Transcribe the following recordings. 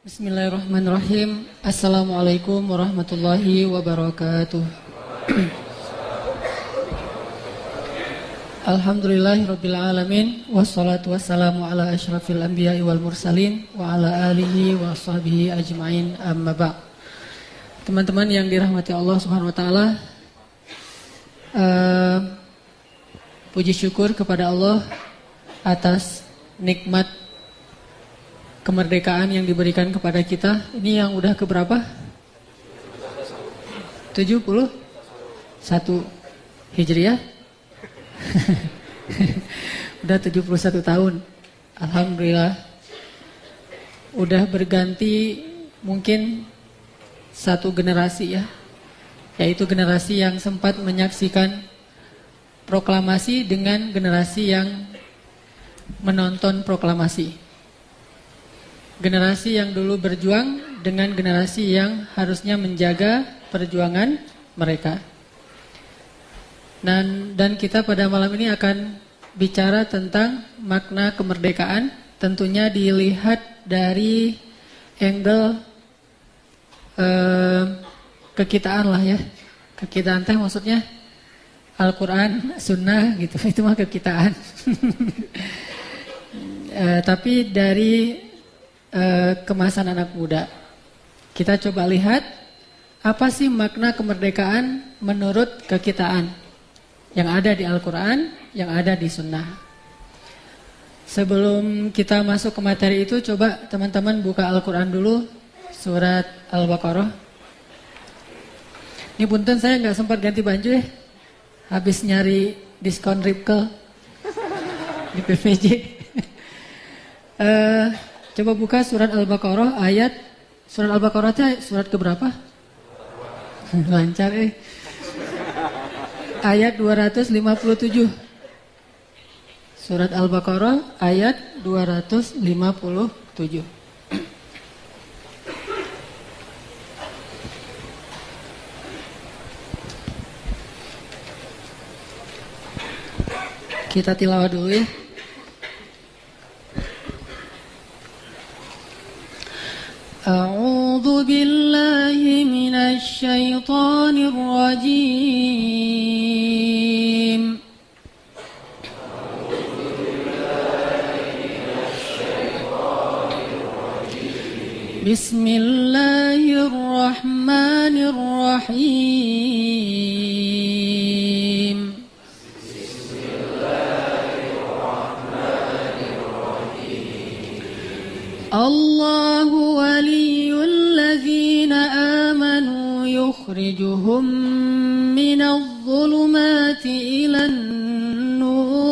Bismillahirrahmanirrahim. Assalamualaikum warahmatullahi wabarakatuh. Alhamdulillahirabbil alamin wassalatu wassalamu ala asyrafil anbiya'i wal mursalin wa ala alihi wa sahbihi ajmain, amma ba'd. Teman-teman yang dirahmati Allah Subhanahu wa taala, puji syukur kepada Allah atas nikmat kemerdekaan yang diberikan kepada kita. Ini yang udah keberapa? 71 Hijriah. Udah 71 tahun. Alhamdulillah. Udah berganti mungkin satu generasi ya. Yaitu generasi yang sempat menyaksikan proklamasi dengan generasi yang menonton proklamasi. Generasi yang dulu berjuang dengan generasi yang harusnya menjaga perjuangan mereka. Dan kita pada malam ini akan bicara tentang makna kemerdekaan. Tentunya dilihat dari angle kekitaan lah ya. Kekitaan teh maksudnya Al-Quran, Sunnah gitu. Itu mah kekitaan. Tapi dari kemasan anak muda. Kita coba lihat apa sih makna kemerdekaan menurut kekitaan yang ada di Al-Quran, yang ada di Sunnah. Sebelum kita masuk ke materi itu, coba teman-teman buka Al-Quran dulu, surat Al-Baqarah. Ini punten saya nggak sempat ganti baju ya, habis nyari diskon Ripkel di PVJ. Coba buka surat Al-Baqarah surat Al-Baqarah itu surat keberapa? Lancar Ayat 257. Surat Al-Baqarah ayat 257. Kita tilawah dulu ya. أعوذ بالله من الشيطان الرجيم بسم الله الرحمن الرحيم الله ولي الذين آمنوا يخرجهم من الظلمات إلى النور الله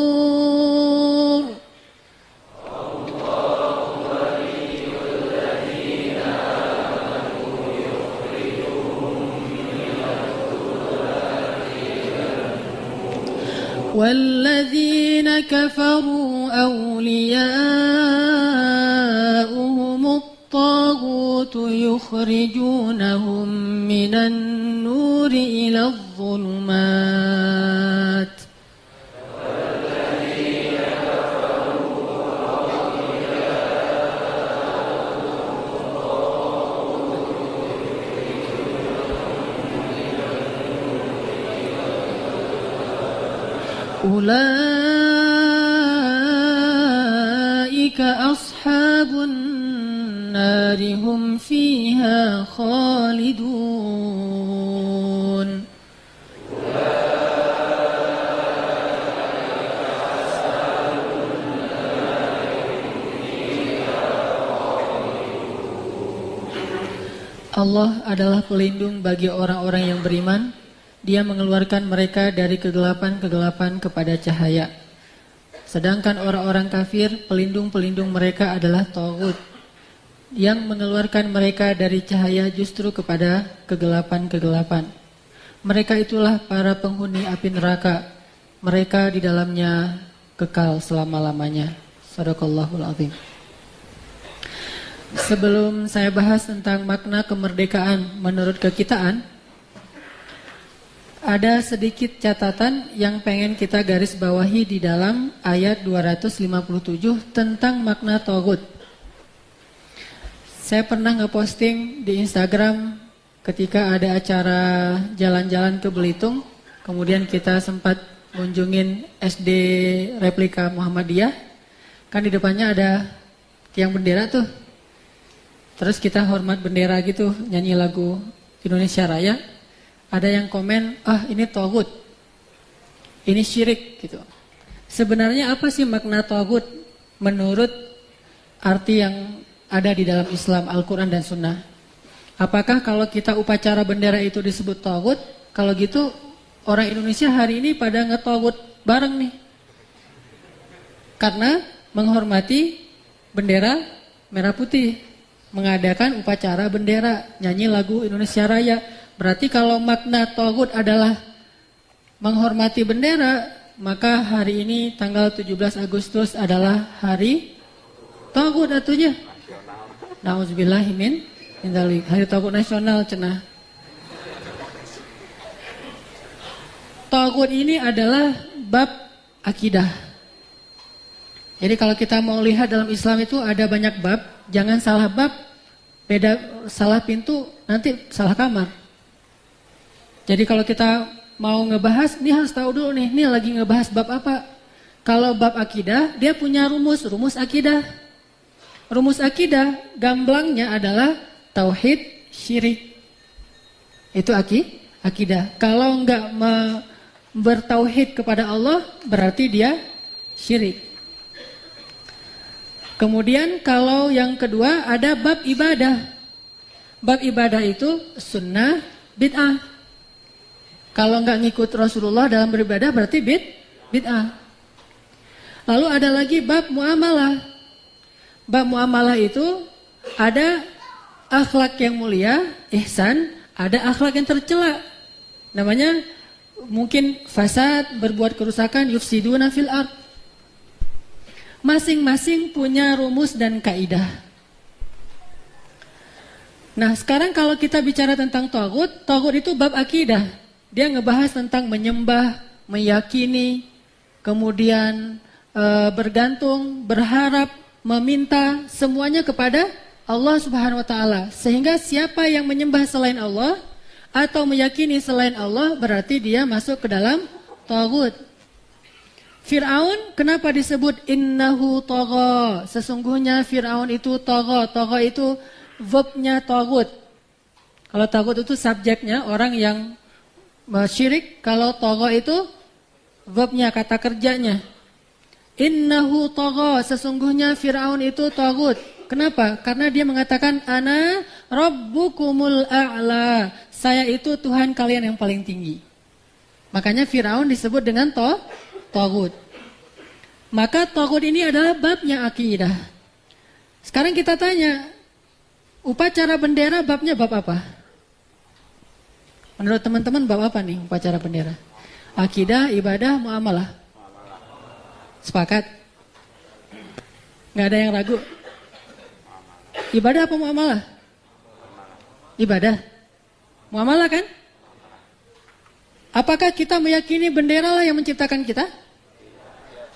ولي الذين آمنوا يخرجهم من الظلمات إلى النور والذين كفروا أولياؤهم الطاغوت يخرجونهم من النور إلى الظلمات والذين كفروا أولئك أصحاب النار هم فيها خالدون Allah adalah pelindung bagi orang-orang yang beriman. Dia mengeluarkan mereka dari kegelapan-kegelapan kepada cahaya. Sedangkan orang-orang kafir, pelindung-pelindung mereka adalah Taghut, yang mengeluarkan mereka dari cahaya justru kepada kegelapan-kegelapan. Mereka itulah para penghuni api neraka. Mereka di dalamnya kekal selama-lamanya. Shadaqallahul azim. Sebelum saya bahas tentang makna kemerdekaan menurut kekitaan, ada sedikit catatan yang pengen kita garis bawahi di dalam ayat 257 tentang makna Taghut. Saya pernah ngeposting di Instagram ketika ada acara jalan-jalan ke Belitung, kemudian kita sempat kunjungin SD replika Muhammadiyah, kan di depannya ada tiang bendera tuh. Terus kita hormat bendera gitu, nyanyi lagu Indonesia Raya. Ada yang komen, ini tagut, ini syirik gitu. Sebenarnya apa sih makna tagut menurut arti yang ada di dalam Islam, Al-Quran dan Sunnah? Apakah kalau kita upacara bendera itu disebut tagut? Kalau gitu orang Indonesia hari ini pada ngetagut bareng nih. Karena menghormati bendera merah putih, mengadakan upacara bendera, nyanyi lagu Indonesia Raya. Berarti kalau makna tagut adalah menghormati bendera, maka hari ini tanggal 17 Agustus adalah hari tagut atunya. Nauzubillahimin dzalik. Hari tagut nasional cenah. Tagut ini adalah bab akidah. Jadi kalau kita mau lihat dalam Islam itu ada banyak bab, jangan salah bab, beda salah pintu, nanti salah kamar. Jadi kalau kita mau ngebahas, ini harus tahu dulu nih, ini lagi ngebahas bab apa. Kalau bab akidah, dia punya rumus akidah. Rumus akidah, gamblangnya adalah tauhid syirik. Itu akidah. Kalau enggak bertauhid kepada Allah, berarti dia syirik. Kemudian kalau yang kedua ada bab ibadah. Bab ibadah itu sunnah, bid'ah. Kalau enggak ngikut Rasulullah dalam beribadah berarti bid'ah. Lalu ada lagi bab muamalah. Bab muamalah itu ada akhlak yang mulia, ihsan, ada akhlak yang tercela. Namanya mungkin fasad, berbuat kerusakan, yufsiduna fil ard. Masing-masing punya rumus dan kaidah. Nah, sekarang kalau kita bicara tentang tagut itu bab akidah. Dia ngebahas tentang menyembah, meyakini, kemudian bergantung, berharap, meminta semuanya kepada Allah Subhanahu wa taala. Sehingga siapa yang menyembah selain Allah atau meyakini selain Allah berarti dia masuk ke dalam tagut. Fir'aun kenapa disebut innahu tagha? Sesungguhnya Fir'aun itu tagha. Tagha itu verbnya tagut. Kalau tagut itu subjeknya, orang yang syirik. Kalau tagha itu verbnya, kata kerjanya. Innahu tagha, sesungguhnya Fir'aun itu tagut. Kenapa? Karena dia mengatakan ana rabbukumul a'la. Saya itu Tuhan kalian yang paling tinggi. Makanya Fir'aun disebut dengan tagut. Maka tagut ini adalah babnya akidah. Sekarang kita tanya, upacara bendera babnya bab apa? Menurut teman-teman bab apa nih upacara bendera? Akidah, ibadah, muamalah. Sepakat? Nggak ada yang ragu? Ibadah apa muamalah? Ibadah. Muamalah kan? Apakah kita meyakini bendera lah yang menciptakan kita?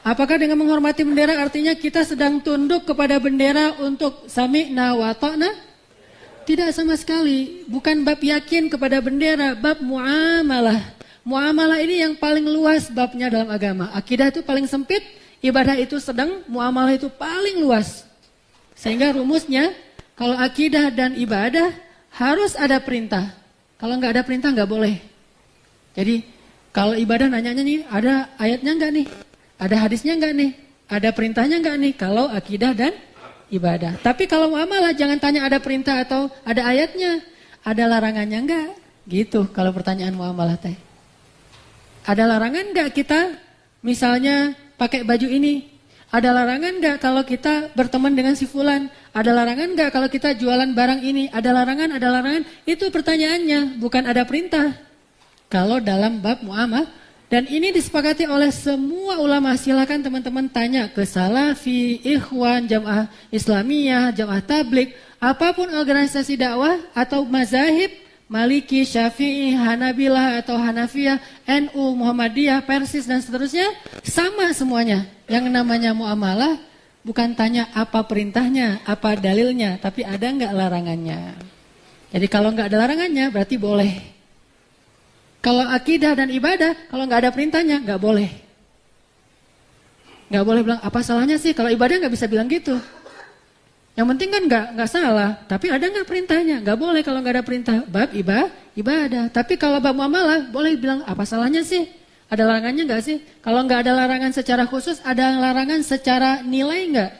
Apakah dengan menghormati bendera artinya kita sedang tunduk kepada bendera untuk sami'na wa ta'na? Tidak sama sekali. Bukan bab yakin kepada bendera, bab muamalah. Muamalah ini yang paling luas babnya dalam agama. Akidah itu paling sempit, ibadah itu sedang, muamalah itu paling luas. Sehingga rumusnya, kalau akidah dan ibadah harus ada perintah. Kalau nggak ada perintah nggak boleh. Jadi kalau ibadah nanyanya nih, ada ayatnya nggak nih? Ada hadisnya nggak nih? Ada perintahnya nggak nih? Kalau akidah dan ibadah. Tapi kalau muamalah jangan tanya ada perintah atau ada ayatnya. Ada larangannya nggak? Gitu kalau pertanyaan muamalah teh. Ada larangan nggak kita misalnya pakai baju ini? Ada larangan nggak kalau kita berteman dengan si fulan? Ada larangan nggak kalau kita jualan barang ini? Ada larangan, ada larangan. Itu pertanyaannya, bukan ada perintah. Kalau dalam bab muamalah, dan ini disepakati oleh semua ulama. Silakan teman-teman tanya ke Salafi, Ikhwan, Jamaah Islamiyah, Jamaah Tabligh, apapun organisasi dakwah atau mazahib, Maliki, Syafi'i, Hanabilah atau Hanafiyah, NU, Muhammadiyah, Persis dan seterusnya, sama semuanya. Yang namanya muamalah bukan tanya apa perintahnya, apa dalilnya, tapi ada nggak larangannya. Jadi kalau nggak ada larangannya berarti boleh. Kalau akidah dan ibadah, kalau nggak ada perintahnya nggak boleh. Nggak boleh bilang apa salahnya sih, kalau ibadah nggak bisa bilang gitu. Yang penting kan nggak salah, tapi ada nggak perintahnya? Nggak boleh kalau nggak ada perintah. Bab ibadah. Tapi kalau bab muamalah boleh bilang apa salahnya sih? Ada larangannya nggak sih? Kalau nggak ada larangan secara khusus, ada larangan secara nilai nggak?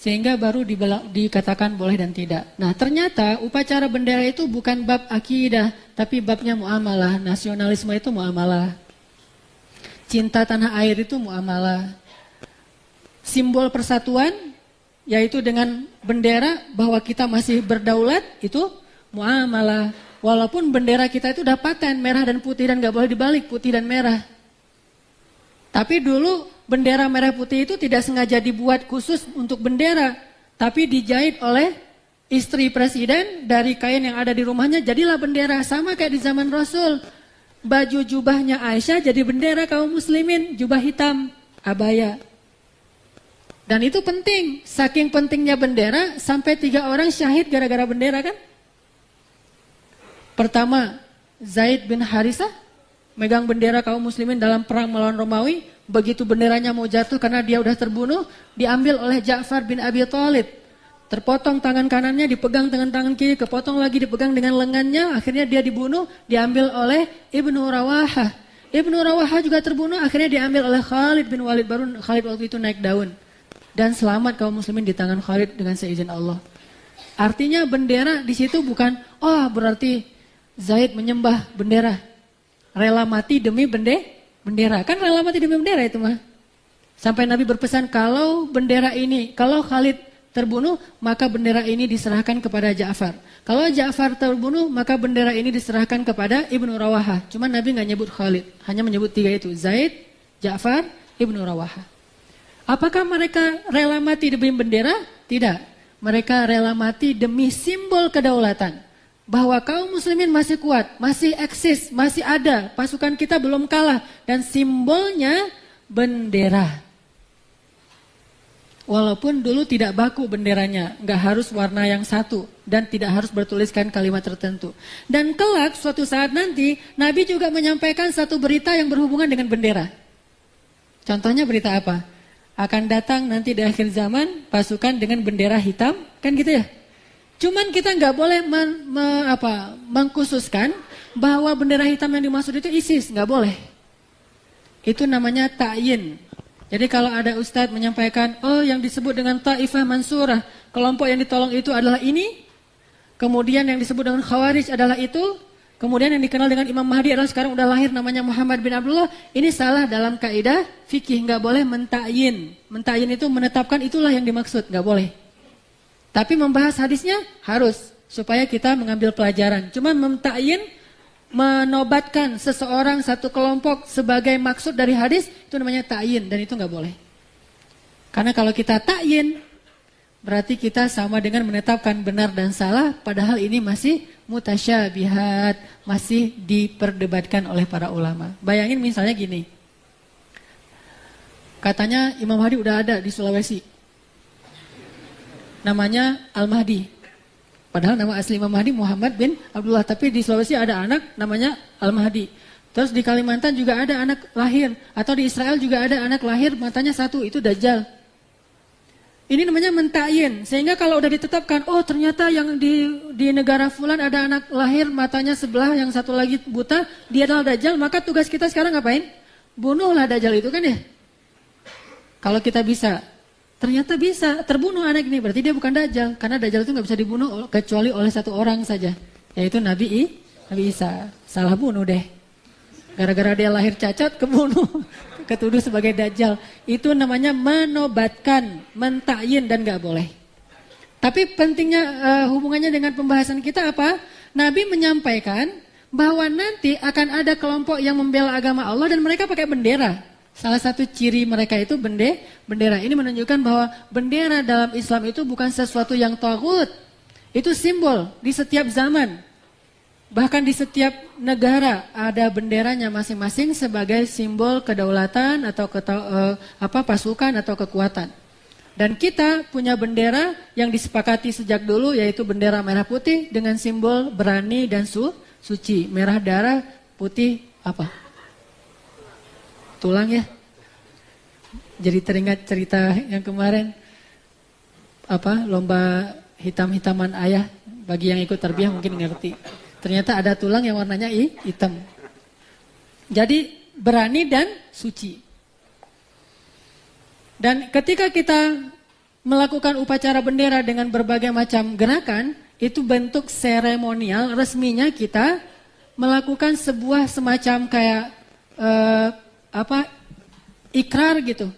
Sehingga baru dikatakan boleh dan tidak. Nah ternyata upacara bendera itu bukan bab akidah, tapi babnya muamalah. Nasionalisme itu muamalah. Cinta tanah air itu muamalah. Simbol persatuan yaitu dengan bendera bahwa kita masih berdaulat, itu muamalah. Walaupun bendera kita itu udah paten, merah dan putih dan gak boleh dibalik, putih dan merah. Tapi dulu bendera merah putih itu tidak sengaja dibuat khusus untuk bendera, tapi dijahit oleh istri presiden dari kain yang ada di rumahnya, jadilah bendera. Sama kayak di zaman Rasul, baju jubahnya Aisyah jadi bendera kaum muslimin, jubah hitam, abaya. Dan itu penting, saking pentingnya bendera sampai 3 orang syahid gara-gara bendera kan. Pertama, Zaid bin Harisah megang bendera kaum muslimin dalam perang melawan Romawi. Begitu benderanya mau jatuh karena dia udah terbunuh, diambil oleh Ja'far bin Abi Thalib. Terpotong tangan kanannya, dipegang dengan tangan kiri, kepotong lagi dipegang dengan lengannya, akhirnya dia dibunuh, diambil oleh Ibnu Rawahah. Ibnu Rawahah juga terbunuh, akhirnya diambil oleh Khalid bin Walid, baru Khalid waktu itu naik daun. Dan selamat kaum muslimin di tangan Khalid dengan seizin Allah. Artinya bendera di situ bukan, oh berarti Zaid menyembah bendera. Rela mati demi bendera. Kan rela mati demi bendera itu mah. Sampai Nabi berpesan kalau bendera ini, kalau Khalid terbunuh maka bendera ini diserahkan kepada Ja'far. Kalau Ja'far terbunuh maka bendera ini diserahkan kepada Ibnu Rawahah. Cuma Nabi gak nyebut Khalid, hanya menyebut 3 itu. Zaid, Ja'far, Ibnu Rawahah. Apakah mereka rela mati demi bendera? Tidak. Mereka rela mati demi simbol kedaulatan. Bahwa kaum muslimin masih kuat, masih eksis, masih ada. Pasukan kita belum kalah. Dan simbolnya bendera. Walaupun dulu tidak baku benderanya. Nggak harus warna yang satu. Dan tidak harus bertuliskan kalimat tertentu. Dan kelak suatu saat nanti, Nabi juga menyampaikan satu berita yang berhubungan dengan bendera. Contohnya berita apa? Akan datang nanti di akhir zaman pasukan dengan bendera hitam, kan gitu ya. Cuman kita nggak boleh mengkhususkan bahwa bendera hitam yang dimaksud itu ISIS, nggak boleh. Itu namanya ta'yin. Jadi kalau ada ustadz menyampaikan, oh yang disebut dengan Taifah Mansurah, kelompok yang ditolong itu adalah ini, kemudian yang disebut dengan Khawarij adalah itu, kemudian yang dikenal dengan Imam Mahdi adalah sekarang udah lahir namanya Muhammad bin Abdullah. Ini salah dalam kaidah fikih, nggak boleh mentakyin. Mentakyin itu menetapkan itulah yang dimaksud, nggak boleh. Tapi membahas hadisnya harus supaya kita mengambil pelajaran. Cuma mentakyin, menobatkan seseorang satu kelompok sebagai maksud dari hadis itu namanya takyin dan itu nggak boleh. Karena kalau kita takyin berarti kita sama dengan menetapkan benar dan salah, padahal ini masih mutasyabihat, masih diperdebatkan oleh para ulama. Bayangin misalnya gini, katanya Imam Mahdi udah ada di Sulawesi, namanya Al-Mahdi. Padahal nama asli Imam Mahdi Muhammad bin Abdullah, tapi di Sulawesi ada anak namanya Al-Mahdi. Terus di Kalimantan juga ada anak lahir, atau di Israel juga ada anak lahir matanya satu, itu Dajjal. Ini namanya mentakyin, sehingga kalau udah ditetapkan, oh ternyata yang di negara fulan ada anak lahir matanya sebelah, yang satu lagi buta, dia adalah Dajjal, maka tugas kita sekarang ngapain? Bunuhlah Dajjal itu kan ya. Kalau kita bisa, ternyata bisa terbunuh anak ini, berarti dia bukan Dajjal, karena Dajjal itu nggak bisa dibunuh kecuali oleh satu orang saja, yaitu Nabi Isa. Salah bunuh deh, gara-gara dia lahir cacat kebunuh. Ketuduh sebagai Dajjal. Itu namanya menobatkan, mentakyin dan gak boleh. Tapi pentingnya hubungannya dengan pembahasan kita apa? Nabi menyampaikan bahwa nanti akan ada kelompok yang membela agama Allah dan mereka pakai bendera. Salah satu ciri mereka itu bendera. Ini menunjukkan bahwa bendera dalam Islam itu bukan sesuatu yang taghut. Itu simbol di setiap zaman. Bahkan di setiap negara ada benderanya masing-masing sebagai simbol kedaulatan atau pasukan atau kekuatan. Dan kita punya bendera yang disepakati sejak dulu, yaitu bendera merah putih dengan simbol berani dan suci. Merah darah, putih apa? Tulang ya. Jadi teringat cerita yang kemarin, lomba hitam-hitaman ayah. Bagi yang ikut tarbiyah mungkin ngerti. Ternyata ada tulang yang warnanya hitam. Jadi berani dan suci. Dan ketika kita melakukan upacara bendera dengan berbagai macam gerakan, itu bentuk seremonial resminya kita melakukan sebuah semacam kayak ikrar gitu.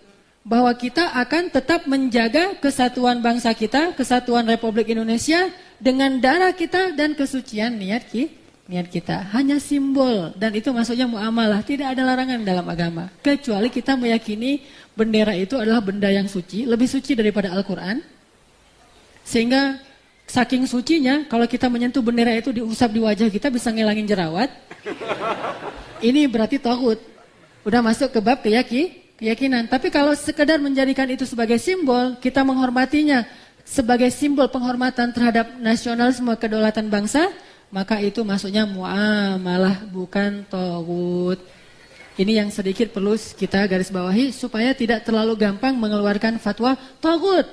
Bahwa kita akan tetap menjaga kesatuan bangsa kita, kesatuan Republik Indonesia dengan darah kita dan kesucian niat kita. Hanya simbol, dan itu maksudnya muamalah, tidak ada larangan dalam agama. Kecuali kita meyakini bendera itu adalah benda yang suci, lebih suci daripada Al-Quran. Sehingga saking sucinya, kalau kita menyentuh bendera itu diusap di wajah kita bisa ngilangin jerawat. Ini berarti taghut. Udah masuk ke bab keyakinan. Tapi kalau sekedar menjadikan itu sebagai simbol, kita menghormatinya sebagai simbol penghormatan terhadap nasionalisme kedaulatan bangsa, maka itu maksudnya muamalah, bukan taghut. Ini yang sedikit perlu kita garis bawahi supaya tidak terlalu gampang mengeluarkan fatwa taghut.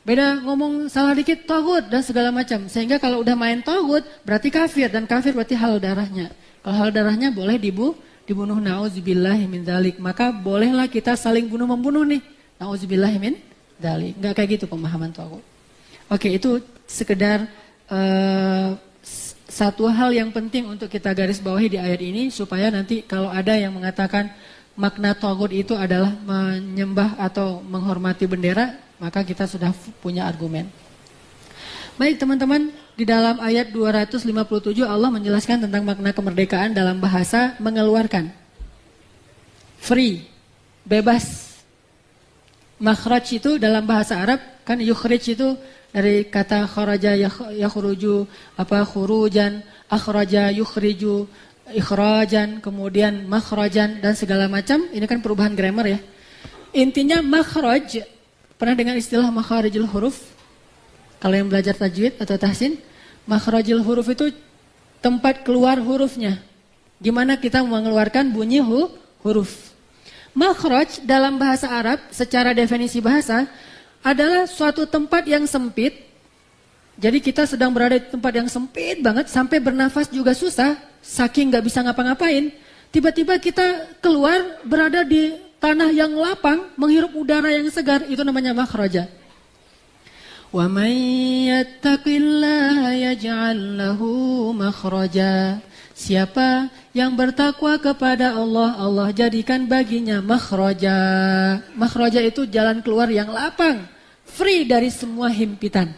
Beda ngomong salah dikit taghut dan segala macam. Sehingga kalau udah main taghut berarti kafir, dan kafir berarti halal darahnya. Kalau halal darahnya boleh dibunuh, na'udzubillahi min dzalik. Maka bolehlah kita saling bunuh-membunuh nih. Na'udzubillahi min dzalik. Enggak kayak gitu pemahaman taghut. Oke, itu sekedar satu hal yang penting untuk kita garis bawahi di ayat ini, supaya nanti kalau ada yang mengatakan makna taghut itu adalah menyembah atau menghormati bendera, maka kita sudah punya argumen. Baik teman-teman, di dalam ayat 257 Allah menjelaskan tentang makna kemerdekaan dalam bahasa mengeluarkan. Free, bebas. Makhraj itu dalam bahasa Arab kan yukhrij itu dari kata kharaja yakhruju, khurujan, akhraja yukhriju, ikhrajan, kemudian makhrajan dan segala macam. Ini kan perubahan grammar ya. Intinya makhraj, pernah dengar istilah makharijul huruf? Kalau yang belajar tajwid atau tahsin, makharijul huruf itu tempat keluar hurufnya. Gimana kita mengeluarkan bunyi huruf. Makhraj dalam bahasa Arab secara definisi bahasa adalah suatu tempat yang sempit. Jadi kita sedang berada di tempat yang sempit banget, sampai bernafas juga susah, saking gak bisa ngapa-ngapain. Tiba-tiba kita keluar berada di tanah yang lapang, menghirup udara yang segar, itu namanya makhraja. Wa may yattaqillaha yaj'al lahu makhraja. Siapa yang bertakwa kepada Allah, Allah jadikan baginya makhraja. Makhraja itu jalan keluar yang lapang, free dari semua himpitan.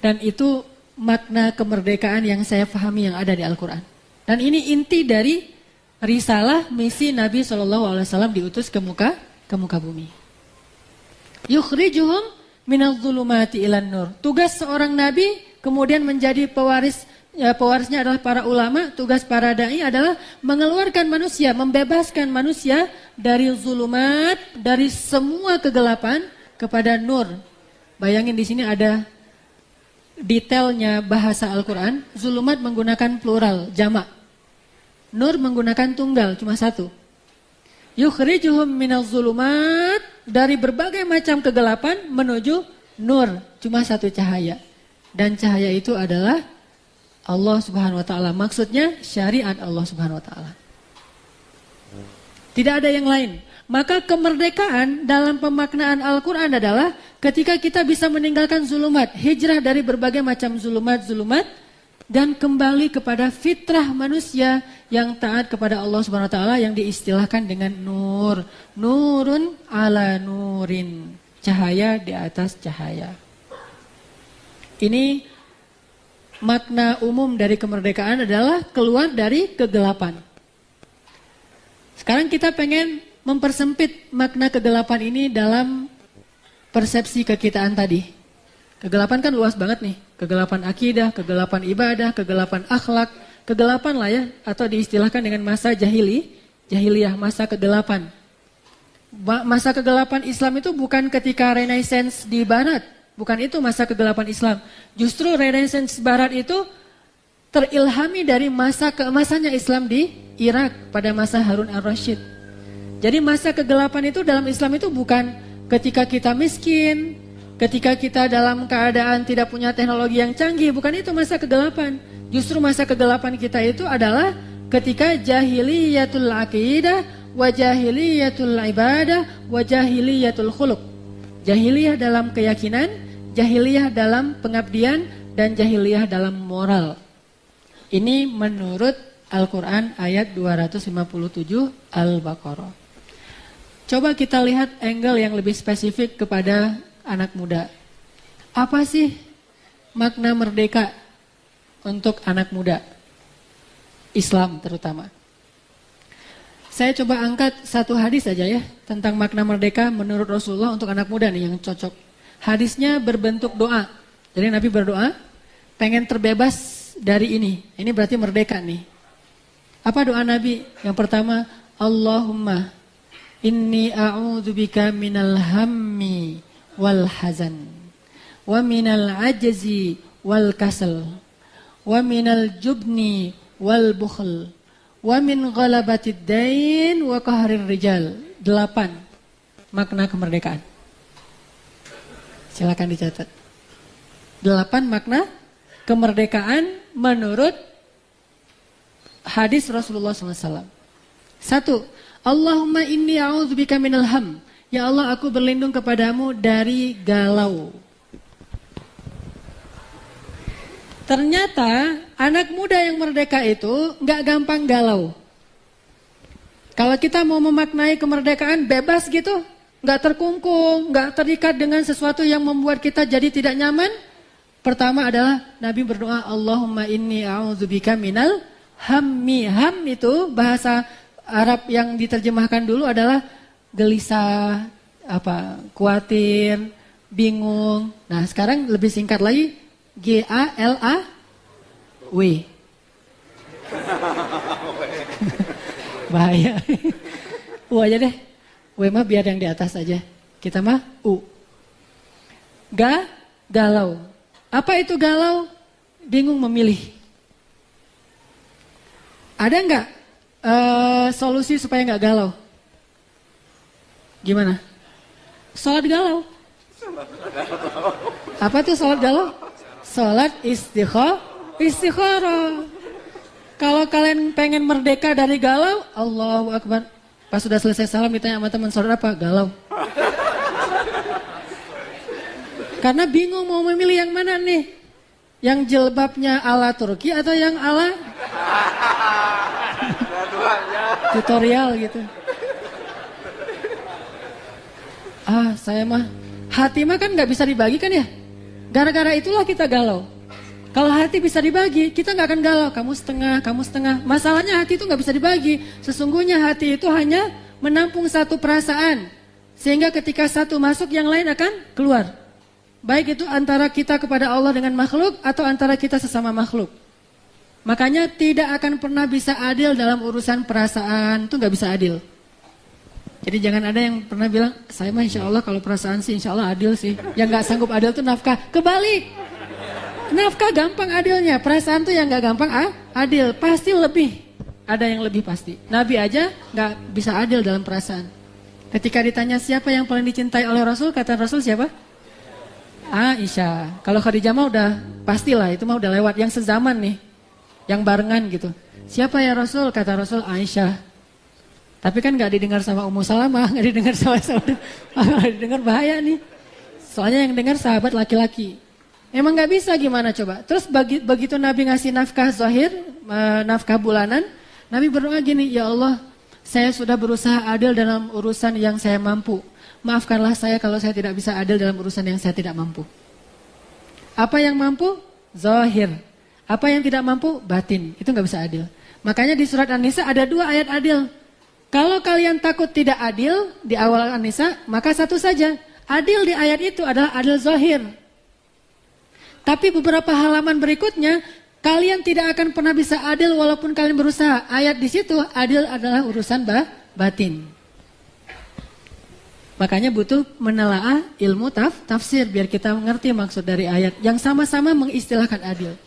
Dan itu makna kemerdekaan yang saya pahami yang ada di Al-Quran. Dan ini inti dari risalah misi Nabi SAW diutus ke muka bumi. Yukhrijuhum minadh-dhulumati ilan nur. Tugas seorang nabi kemudian menjadi pewarisnya adalah para ulama. Tugas para dai adalah mengeluarkan manusia, membebaskan manusia dari zulumat, dari semua kegelapan kepada nur. Bayangin di sini ada detailnya bahasa Al-Quran. Zulumat menggunakan plural, jamak. Nur menggunakan tunggal, cuma satu. Yukhrijuhum minaz zulumat, dari berbagai macam kegelapan menuju nur, cuma satu cahaya. Dan cahaya itu adalah Allah Subhanahu wa taala. Maksudnya syariat Allah Subhanahu wa taala. Tidak ada yang lain. Maka kemerdekaan dalam pemaknaan Al-Quran adalah ketika kita bisa meninggalkan zulumat, hijrah dari berbagai macam zulumat, dan kembali kepada fitrah manusia yang taat kepada Allah Subhanahu wa taala, yang diistilahkan dengan nur. Nurun ala nurin. Cahaya di atas cahaya. Ini makna umum dari kemerdekaan adalah keluar dari kegelapan. Sekarang kita pengen mempersempit makna kegelapan ini dalam persepsi kekitaan tadi. Kegelapan kan luas banget nih. Kegelapan akidah, kegelapan ibadah, kegelapan akhlak, kegelapan lah ya, atau diistilahkan dengan masa jahiliyah, masa kegelapan. Masa kegelapan Islam itu bukan ketika Renaissance di Barat. Bukan itu masa kegelapan Islam. Justru Renaissance Barat itu terilhami dari masa keemasannya Islam di Irak pada masa Harun al-Rashid. Jadi masa kegelapan itu dalam Islam itu bukan ketika kita miskin, ketika kita dalam keadaan tidak punya teknologi yang canggih. Bukan itu masa kegelapan. Justru masa kegelapan kita itu adalah ketika jahiliyatul aqidah, wa jahiliyatul ibadah, wa jahiliyatul khuluq. Jahiliyah dalam keyakinan, jahiliyah dalam pengabdian, dan jahiliyah dalam moral. Ini menurut Al-Quran ayat 257 Al-Baqarah. Coba kita lihat angle yang lebih spesifik kepada anak muda. Apa sih makna merdeka untuk anak muda? Islam terutama. Saya coba angkat satu hadis saja ya tentang makna merdeka menurut Rasulullah untuk anak muda nih yang cocok. Hadisnya berbentuk doa. Jadi Nabi berdoa pengen terbebas dari ini. Ini berarti merdeka nih. Apa doa Nabi? Yang pertama, Allahumma inni a'udzubika minal hammi wal hazan wa minal ajzi wal kasal wa minal jubni wal bukhl wa min ghalabatid dain wa qahrir rijal. 8 makna kemerdekaan. Silakan dicatat. 8 makna kemerdekaan menurut hadis Rasulullah SAW. 1. Allahumma inni a'udzubika minal ham. Ya Allah, aku berlindung kepadamu dari galau. Ternyata anak muda yang merdeka itu nggak gampang galau. Kalau kita mau memaknai kemerdekaan bebas gitu, nggak terkungkung, nggak terikat dengan sesuatu yang membuat kita jadi tidak nyaman. Pertama adalah Nabi berdoa, Allahumma inni a'udzubika minal hammi. Ham itu bahasa Arab yang diterjemahkan dulu adalah gelisah, khawatir, bingung. Nah sekarang lebih singkat lagi, G-A-L-A-W. Bahaya. U aja deh. W mah biar yang di atas aja. Kita mah U. Galau. Apa itu galau? Bingung memilih. Ada nggak solusi supaya nggak galau? Gimana? Sholat galau. Apa tuh sholat galau? Sholat istikharah. Kalau kalian pengen merdeka dari galau, Allahu Akbar. Pas sudah selesai salam ditanya sama teman, saudara apa? Galau. Karena bingung mau memilih yang mana nih? Yang jilbabnya ala Turki atau yang ala tutorial gitu. Saya mah hati mah kan nggak bisa dibagikan ya. Gara-gara itulah kita galau. Kalau hati bisa dibagi, kita nggak akan galau. Kamu setengah, kamu setengah. Masalahnya hati itu nggak bisa dibagi. Sesungguhnya hati itu hanya menampung satu perasaan, sehingga ketika satu masuk, yang lain akan keluar. Baik itu antara kita kepada Allah dengan makhluk atau antara kita sesama makhluk. Makanya tidak akan pernah bisa adil dalam urusan perasaan, itu nggak bisa adil. Jadi jangan ada yang pernah bilang, saya mah insya Allah kalau perasaan sih insya Allah adil sih. Yang nggak sanggup adil itu nafkah. Kebalik, nafkah gampang adilnya, perasaan tuh yang nggak gampang adil. Pasti lebih, ada yang lebih pasti. Nabi aja nggak bisa adil dalam perasaan. Ketika ditanya siapa yang paling dicintai oleh Rasul, kata Rasul siapa? Aisyah. Kalau Khadijah mah udah pastilah, itu mah udah lewat. Yang sezaman nih, yang barengan gitu. Siapa ya Rasul? Kata Rasul Aisyah. Tapi kan gak didengar sama Ummu Salamah, gak didengar sama saudara. Didengar bahaya nih. Soalnya yang dengar sahabat laki-laki. Emang gak bisa gimana coba. Terus begitu Nabi ngasih nafkah zahir, nafkah bulanan, Nabi berdoa gini, ya Allah, saya sudah berusaha adil dalam urusan yang saya mampu. Maafkanlah saya kalau saya tidak bisa adil dalam urusan yang saya tidak mampu. Apa yang mampu? Zahir. Apa yang tidak mampu? Batin. Itu gak bisa adil. Makanya di surat An-Nisa ada 2 ayat adil. Kalau kalian takut tidak adil di awal An-Nisa, maka satu saja. Adil di ayat itu adalah adil zahir. Tapi beberapa halaman berikutnya, kalian tidak akan pernah bisa adil walaupun kalian berusaha. Ayat di situ, adil adalah urusan batin. Makanya butuh menelaah ilmu tafsir biar kita mengerti maksud dari ayat yang sama-sama mengistilahkan adil.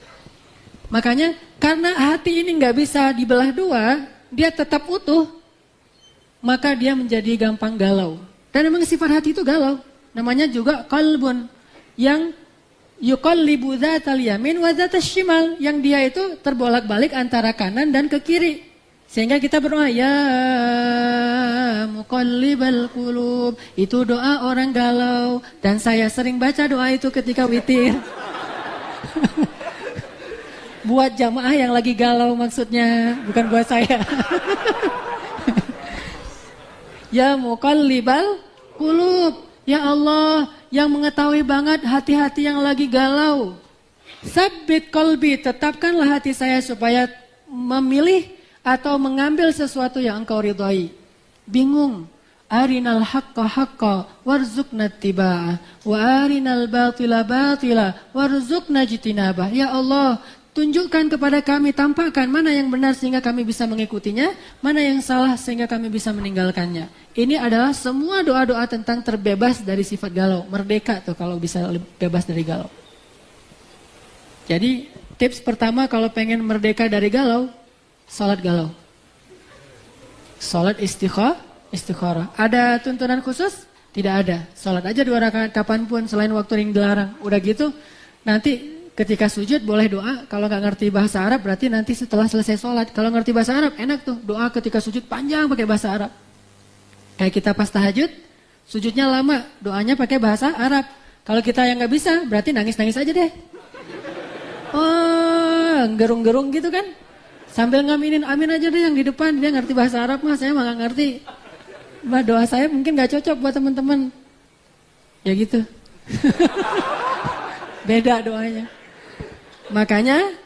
Makanya karena hati ini nggak bisa dibelah dua, dia tetap utuh, maka dia menjadi gampang galau. Dan memang sifat hati itu galau. Namanya juga qalbun yang yuqallibu dzatal yamin wa dzatas shimal, yang dia itu terbolak-balik antara kanan dan ke kiri. Sehingga kita berdoa ya muqallibal qulub. Itu doa orang galau dan saya sering baca doa itu ketika witir. Buat jamaah yang lagi galau maksudnya, bukan buat saya. Ya muqallibal qulub, ya Allah yang mengetahui banget hati-hati yang lagi galau. Sabbit qalbi, tetapkanlah hati saya supaya memilih atau mengambil sesuatu yang engkau ridhai. Bingung. Arinal haqqa haqqa warzuqna ittiba'ah wa arinal batila batila warzuqna ijtinabah. Ya Allah, tunjukkan kepada kami, tampakkan mana yang benar sehingga kami bisa mengikutinya, mana yang salah sehingga kami bisa meninggalkannya. Ini adalah semua doa-doa tentang terbebas dari sifat galau, merdeka tuh kalau bisa bebas dari galau. Jadi tips pertama kalau pengen merdeka dari galau, salat galau. Salat istikharah. Ada tuntunan khusus? Tidak ada. Salat aja 2 rakaat kapanpun selain waktu yang dilarang. Udah gitu, nanti ketika sujud boleh doa. Kalau nggak ngerti bahasa Arab berarti nanti setelah selesai salat. Kalau ngerti bahasa Arab enak tuh, doa ketika sujud panjang pakai bahasa Arab. Kayak kita pas tahajud, sujudnya lama, doanya pakai bahasa Arab. Kalau kita yang nggak bisa, berarti nangis-nangis aja deh. Oh, gerung-gerung gitu kan? Sambil ngaminin amin aja deh yang di depan, dia ngerti bahasa Arab mah, saya mah gak ngerti. Bah, doa saya mungkin gak cocok buat teman-teman. Ya gitu. Beda doanya. Makanya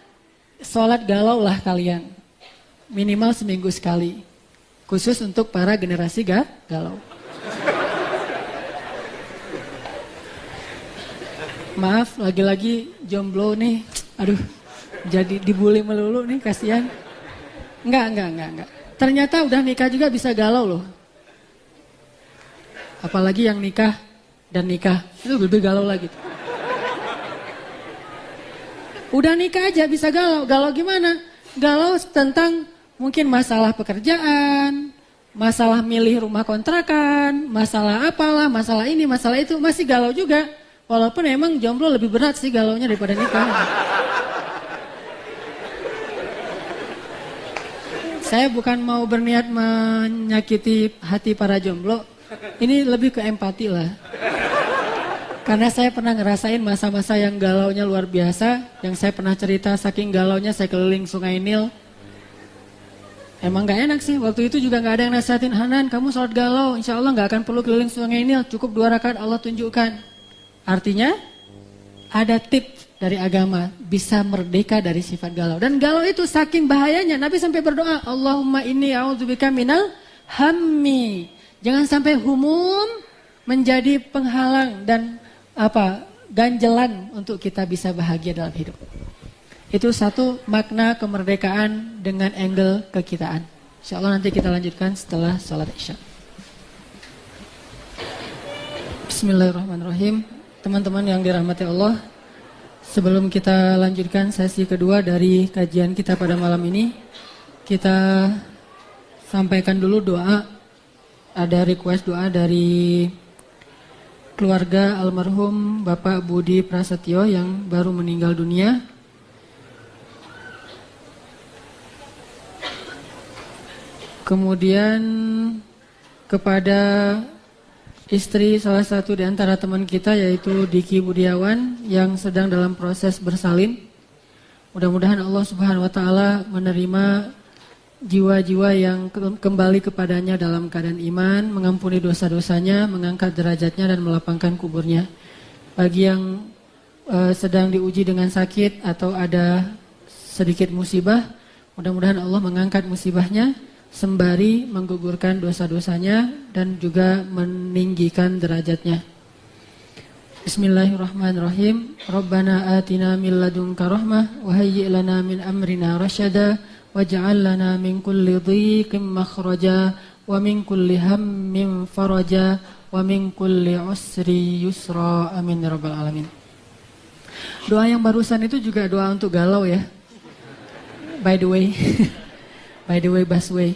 sholat galau lah kalian. Minimal seminggu sekali. Khusus untuk para generasi galau. Maaf, lagi-lagi jomblo nih. Aduh. Jadi dibully melulu nih, kasihan. Enggak. Ternyata udah nikah juga bisa galau loh. Apalagi yang nikah dan nikah, itu lebih galau lagi. Udah nikah aja bisa galau. Galau gimana? Galau tentang mungkin masalah pekerjaan, masalah milih rumah kontrakan, masalah apalah, masalah ini, masalah itu. Masih galau juga. Walaupun emang jomblo lebih berat sih galaunya daripada nikah. Saya bukan mau berniat menyakiti hati para jomblo. Ini lebih ke empati lah. Karena saya pernah ngerasain masa-masa yang galaunya luar biasa. Yang saya pernah cerita saking galaunya saya keliling Sungai Nil. Emang gak enak sih. Waktu itu juga gak ada yang nasihatin, Hanan kamu sholat galau, insya Allah gak akan perlu keliling Sungai Nil. Cukup 2 rakaat Allah tunjukkan. Artinya ada tips dari agama, bisa merdeka dari sifat galau. Dan galau itu saking bahayanya, Nabi sampai berdoa, Allahumma inni a'udzubika minal hammi. Jangan sampai humum menjadi penghalang dan ganjelan untuk kita bisa bahagia dalam hidup. Itu satu makna kemerdekaan dengan angle kekitaan. Insya Allah nanti kita lanjutkan setelah sholat Isya. Bismillahirrahmanirrahim. Teman-teman yang dirahmati Allah, sebelum kita lanjutkan sesi kedua dari kajian kita pada malam ini, kita sampaikan dulu doa. Ada request doa dari keluarga almarhum Bapak Budi Prasetyo yang baru meninggal dunia. Kemudian kepada istri salah satu di antara teman kita yaitu Diki Budiawan yang sedang dalam proses bersalin. Mudah-mudahan Allah Subhanahu wa taala menerima jiwa-jiwa yang kembali kepadanya dalam keadaan iman, mengampuni dosa-dosanya, mengangkat derajatnya dan melapangkan kuburnya. Bagi yang sedang diuji dengan sakit atau ada sedikit musibah, mudah-mudahan Allah mengangkat musibahnya sembari menggugurkan dosa-dosanya dan juga meninggikan derajatnya. Bismillahirrahmanirrahim. Rabbana atina min ladunka rahmah wa hayyi' lana min amrina rasyada waj'al lana min kulli dhiqin makhraja wa min kulli hammin faraja, wa min kulli usri yusra. Amin ya rabbal alamin. Doa yang barusan itu juga doa untuk galau ya. By the way. By the way, Basway.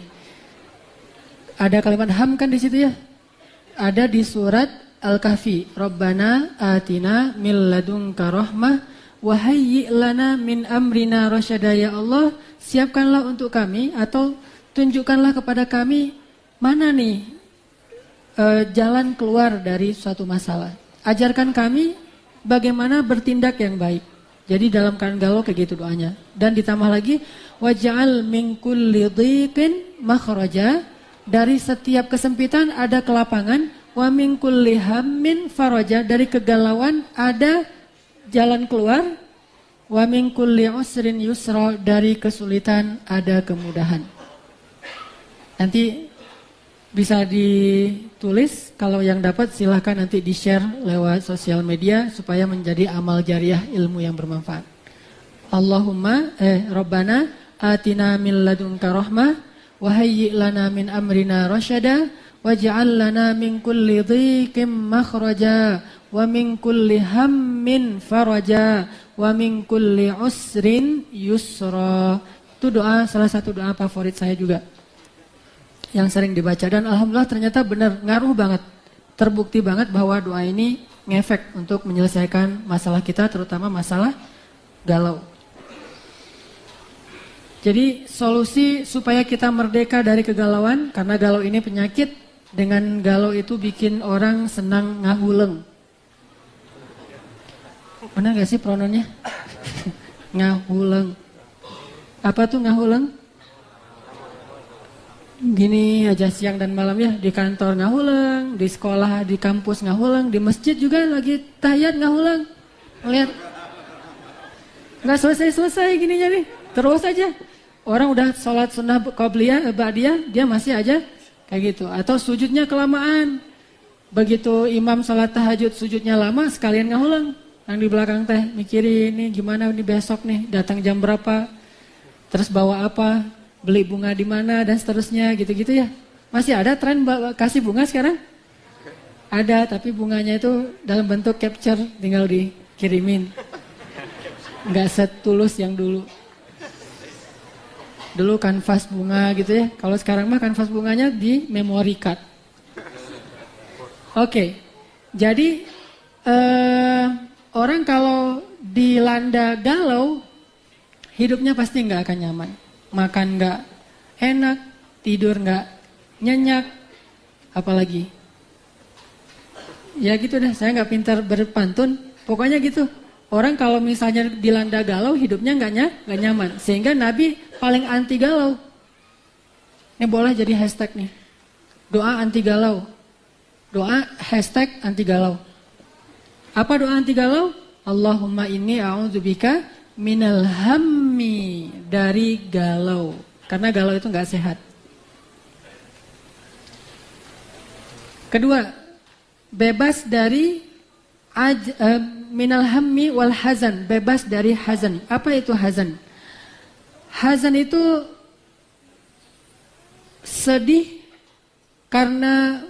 Ada kalimat ham kan di situ ya? Ada di surat Al-Kahfi. Rabbana atina min ladunka rahmah wa hayyi' lana min amrina rasyada. Ya Allah, siapkanlah untuk kami atau tunjukkanlah kepada kami mana nih jalan keluar dari suatu masalah. Ajarkan kami bagaimana bertindak yang baik. Jadi dalam keadaan galau kayak gitu doanya. Dan ditambah lagi waj'al min kulli dhiqin makhraja, dari setiap kesempitan ada kelapangan, wa min kulli hammin faraja, dari kegalauan ada jalan keluar, wa min kulli usrin yusra, dari kesulitan ada kemudahan. Nanti bisa ditulis, kalau yang dapat silahkan nanti di-share lewat sosial media supaya menjadi amal jariah ilmu yang bermanfaat. Allahumma Rabbana atina min ladunka rahmah wa hayyi' lana min amrina rasyada waj'al lana min kulli dhiqin makhraja wa min kulli hammin faraja wa min kulli usrin yusra. Itu doa, salah satu doa favorit saya juga yang sering dibaca, dan alhamdulillah ternyata benar ngaruh banget, terbukti banget bahwa doa ini ngefek untuk menyelesaikan masalah kita, terutama masalah galau. Jadi solusi supaya kita merdeka dari kegalauan, karena galau ini penyakit, dengan galau itu bikin orang senang ngahuleng. Benar gak sih pronounnya? Ngahuleng. Apa tuh ngahuleng? Gini aja siang dan malam ya, di kantor ngahuleng, di sekolah, di kampus ngahuleng, di masjid juga lagi tahiyat ngahuleng. Lihat, nggak selesai gininya nih, terus aja. Orang udah sholat sunnah qobliyah, ba'diyah, dia masih aja kayak gitu. Atau sujudnya kelamaan, begitu imam sholat tahajud sujudnya lama, sekalian ngahuleng. Yang di belakang teh mikirin ini gimana nih besok nih, datang jam berapa, terus bawa apa, beli bunga di mana dan seterusnya gitu-gitu ya. Masih ada tren kasih bunga sekarang? Ada, tapi bunganya itu dalam bentuk capture, tinggal dikirimin. Nggak setulus yang dulu. Dulu kanvas bunga gitu ya. Kalau sekarang mah kanvas bunganya di memory card. Oke. Jadi orang kalau dilanda galau, hidupnya pasti nggak akan nyaman. Makan nggak enak, tidur nggak nyenyak, apalagi. Ya gitu deh, saya nggak pintar berpantun, pokoknya gitu. Orang kalau misalnya dilanda galau, hidupnya nggak nyaman. Sehingga Nabi paling anti galau. Ini boleh jadi hashtag nih, doa anti galau. Doa hashtag anti galau. Apa doa anti galau? Allahumma inni a'udzubika minal hammi, dari galau. Karena galau itu gak sehat. Kedua, bebas dari minal hammi wal hazan, bebas dari hazan. Apa itu hazan? Hazan itu sedih karena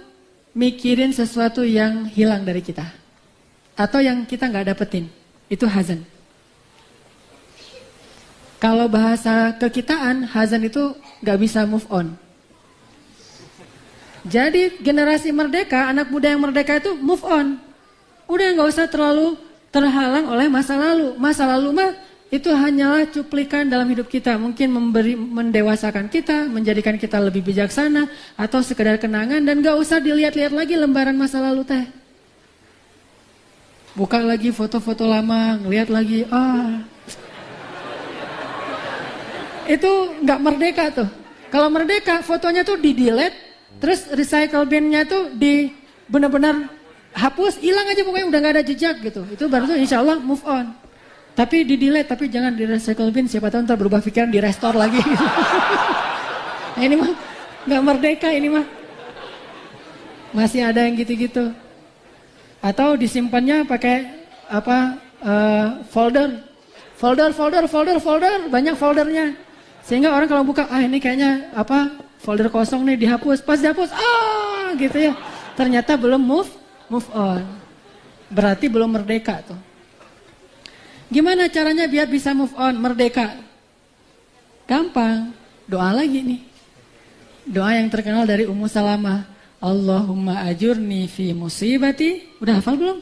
mikirin sesuatu yang hilang dari kita, atau yang kita gak dapetin. Itu hazan. Kalau bahasa kekitaan, hazan itu gak bisa move on. Jadi generasi merdeka, anak muda yang merdeka itu move on. Udah gak usah terlalu terhalang oleh masa lalu. Masa lalu mah itu hanyalah cuplikan dalam hidup kita. Mungkin mendewasakan kita, menjadikan kita lebih bijaksana, atau sekedar kenangan, dan gak usah dilihat-lihat lagi lembaran masa lalu teh. Buka lagi foto-foto lama, ngeliat lagi, itu nggak merdeka tuh. Kalau merdeka, fotonya tuh di-delete, terus recycle bin-nya tuh benar-benar hapus, hilang aja pokoknya, udah nggak ada jejak gitu. Itu baru tuh insya Allah move on. Tapi di-delete, tapi jangan di recycle bin, siapa tahu ntar berubah pikiran, di restore lagi. Nah, ini mah nggak merdeka, ini mah masih ada yang gitu-gitu. Atau disimpannya pakai folder, banyak foldernya. Sehingga orang kalau buka, ini kayaknya folder kosong nih dihapus, pas dihapus, gitu ya. Ternyata belum move on. Berarti belum merdeka tuh. Gimana caranya biar bisa move on, merdeka? Gampang, doa lagi nih. Doa yang terkenal dari Ummu Salamah. Allahumma ajurni fi musibati. Udah hafal belum?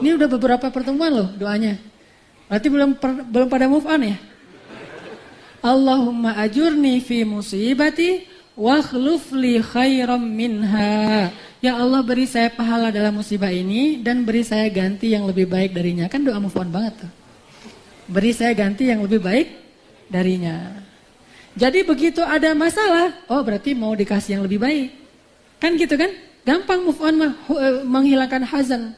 Ini udah beberapa pertemuan loh doanya. Berarti belum pada move on ya? Allahumma ajurni fi musibati wa akhluf li khairam minha. Ya Allah, beri saya pahala dalam musibah ini dan beri saya ganti yang lebih baik darinya. Kan doa move on banget tuh. Beri saya ganti yang lebih baik darinya. Jadi begitu ada masalah, oh berarti mau dikasih yang lebih baik. Kan gitu kan? Gampang move on menghilangkan hazan.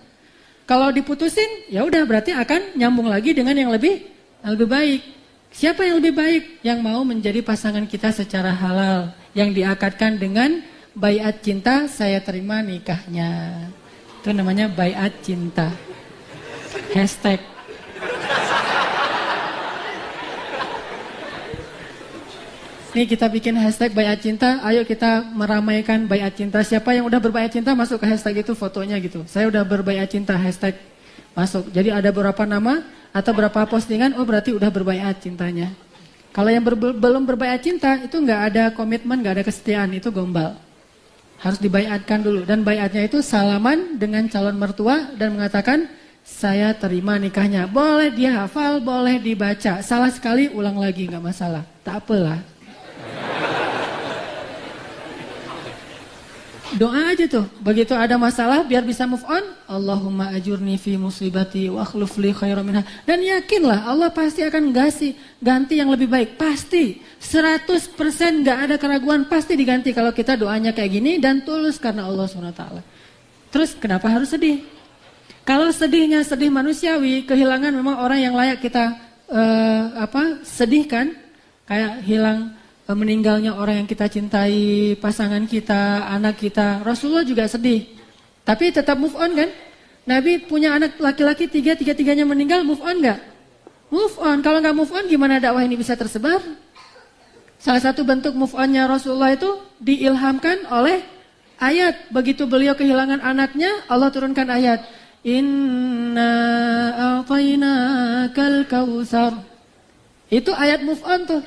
Kalau diputusin, ya udah berarti akan nyambung lagi dengan yang lebih baik. Siapa yang lebih baik? Yang mau menjadi pasangan kita secara halal, yang diakadkan dengan baiat cinta, saya terima nikahnya. Itu namanya baiat cinta. Hashtag. Nih kita bikin hashtag baiat cinta, ayo kita meramaikan baiat cinta. Siapa yang udah berbaiat cinta masuk ke hashtag itu fotonya gitu. Saya udah berbaiat cinta, hashtag masuk. Jadi ada beberapa nama atau beberapa postingan, oh berarti udah berbaiat cintanya. Kalau yang belum berbaiat cinta itu nggak ada komitmen, nggak ada kesetiaan, itu gombal. Harus dibaiatkan dulu. Dan baiatnya itu salaman dengan calon mertua dan mengatakan saya terima nikahnya. Boleh dia hafal, boleh dibaca. Salah sekali ulang lagi nggak masalah. Tak apalah. Doa aja tuh, begitu ada masalah biar bisa move on. Allahumma ajurni fi musibati wa akhluf li khairan minha. Dan yakinlah Allah pasti akan ganti yang lebih baik. Pasti, 100% gak ada keraguan, pasti diganti kalau kita doanya kayak gini dan tulus karena Allah SWT. Terus kenapa harus sedih? Kalau sedihnya sedih manusiawi, kehilangan memang orang yang layak kita sedihkan, kayak hilang meninggalnya orang yang kita cintai, pasangan kita, anak kita. Rasulullah juga sedih, tapi tetap move on kan? Nabi punya anak laki-laki tiga-tiganya meninggal, move on gak? Move on. Kalau gak move on gimana dakwah ini bisa tersebar? Salah satu bentuk move onnya Rasulullah itu diilhamkan oleh ayat. Begitu beliau kehilangan anaknya, Allah turunkan ayat. Inna a'tainakal kautsar. Itu ayat move on tuh.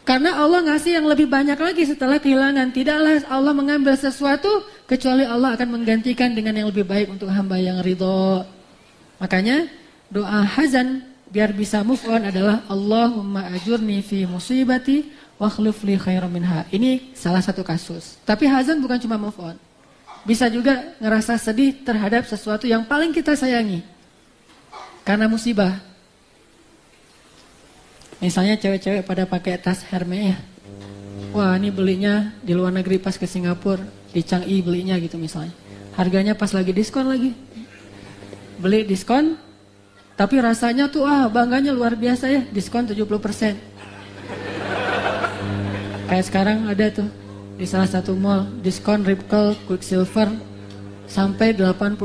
Karena Allah ngasih yang lebih banyak lagi setelah kehilangan. Tidaklah Allah mengambil sesuatu kecuali Allah akan menggantikan dengan yang lebih baik untuk hamba yang ridho. Makanya doa hazan biar bisa move on adalah Allahumma ajurni fi musibati wa akhlif li khairan minha. Ini salah satu kasus. Tapi hazan bukan cuma move on. Bisa juga ngerasa sedih terhadap sesuatu yang paling kita sayangi. Karena musibah. Misalnya cewek-cewek pada pakai tas Hermes ya. Wah ini belinya di luar negeri pas ke Singapura. Di Changi belinya gitu misalnya. Harganya pas lagi diskon lagi. Beli diskon. Tapi rasanya tuh bangganya luar biasa ya. Diskon 70%. Kayak sekarang ada tuh. Di salah satu mall. Diskon Ripple, Quicksilver. Sampai 80%.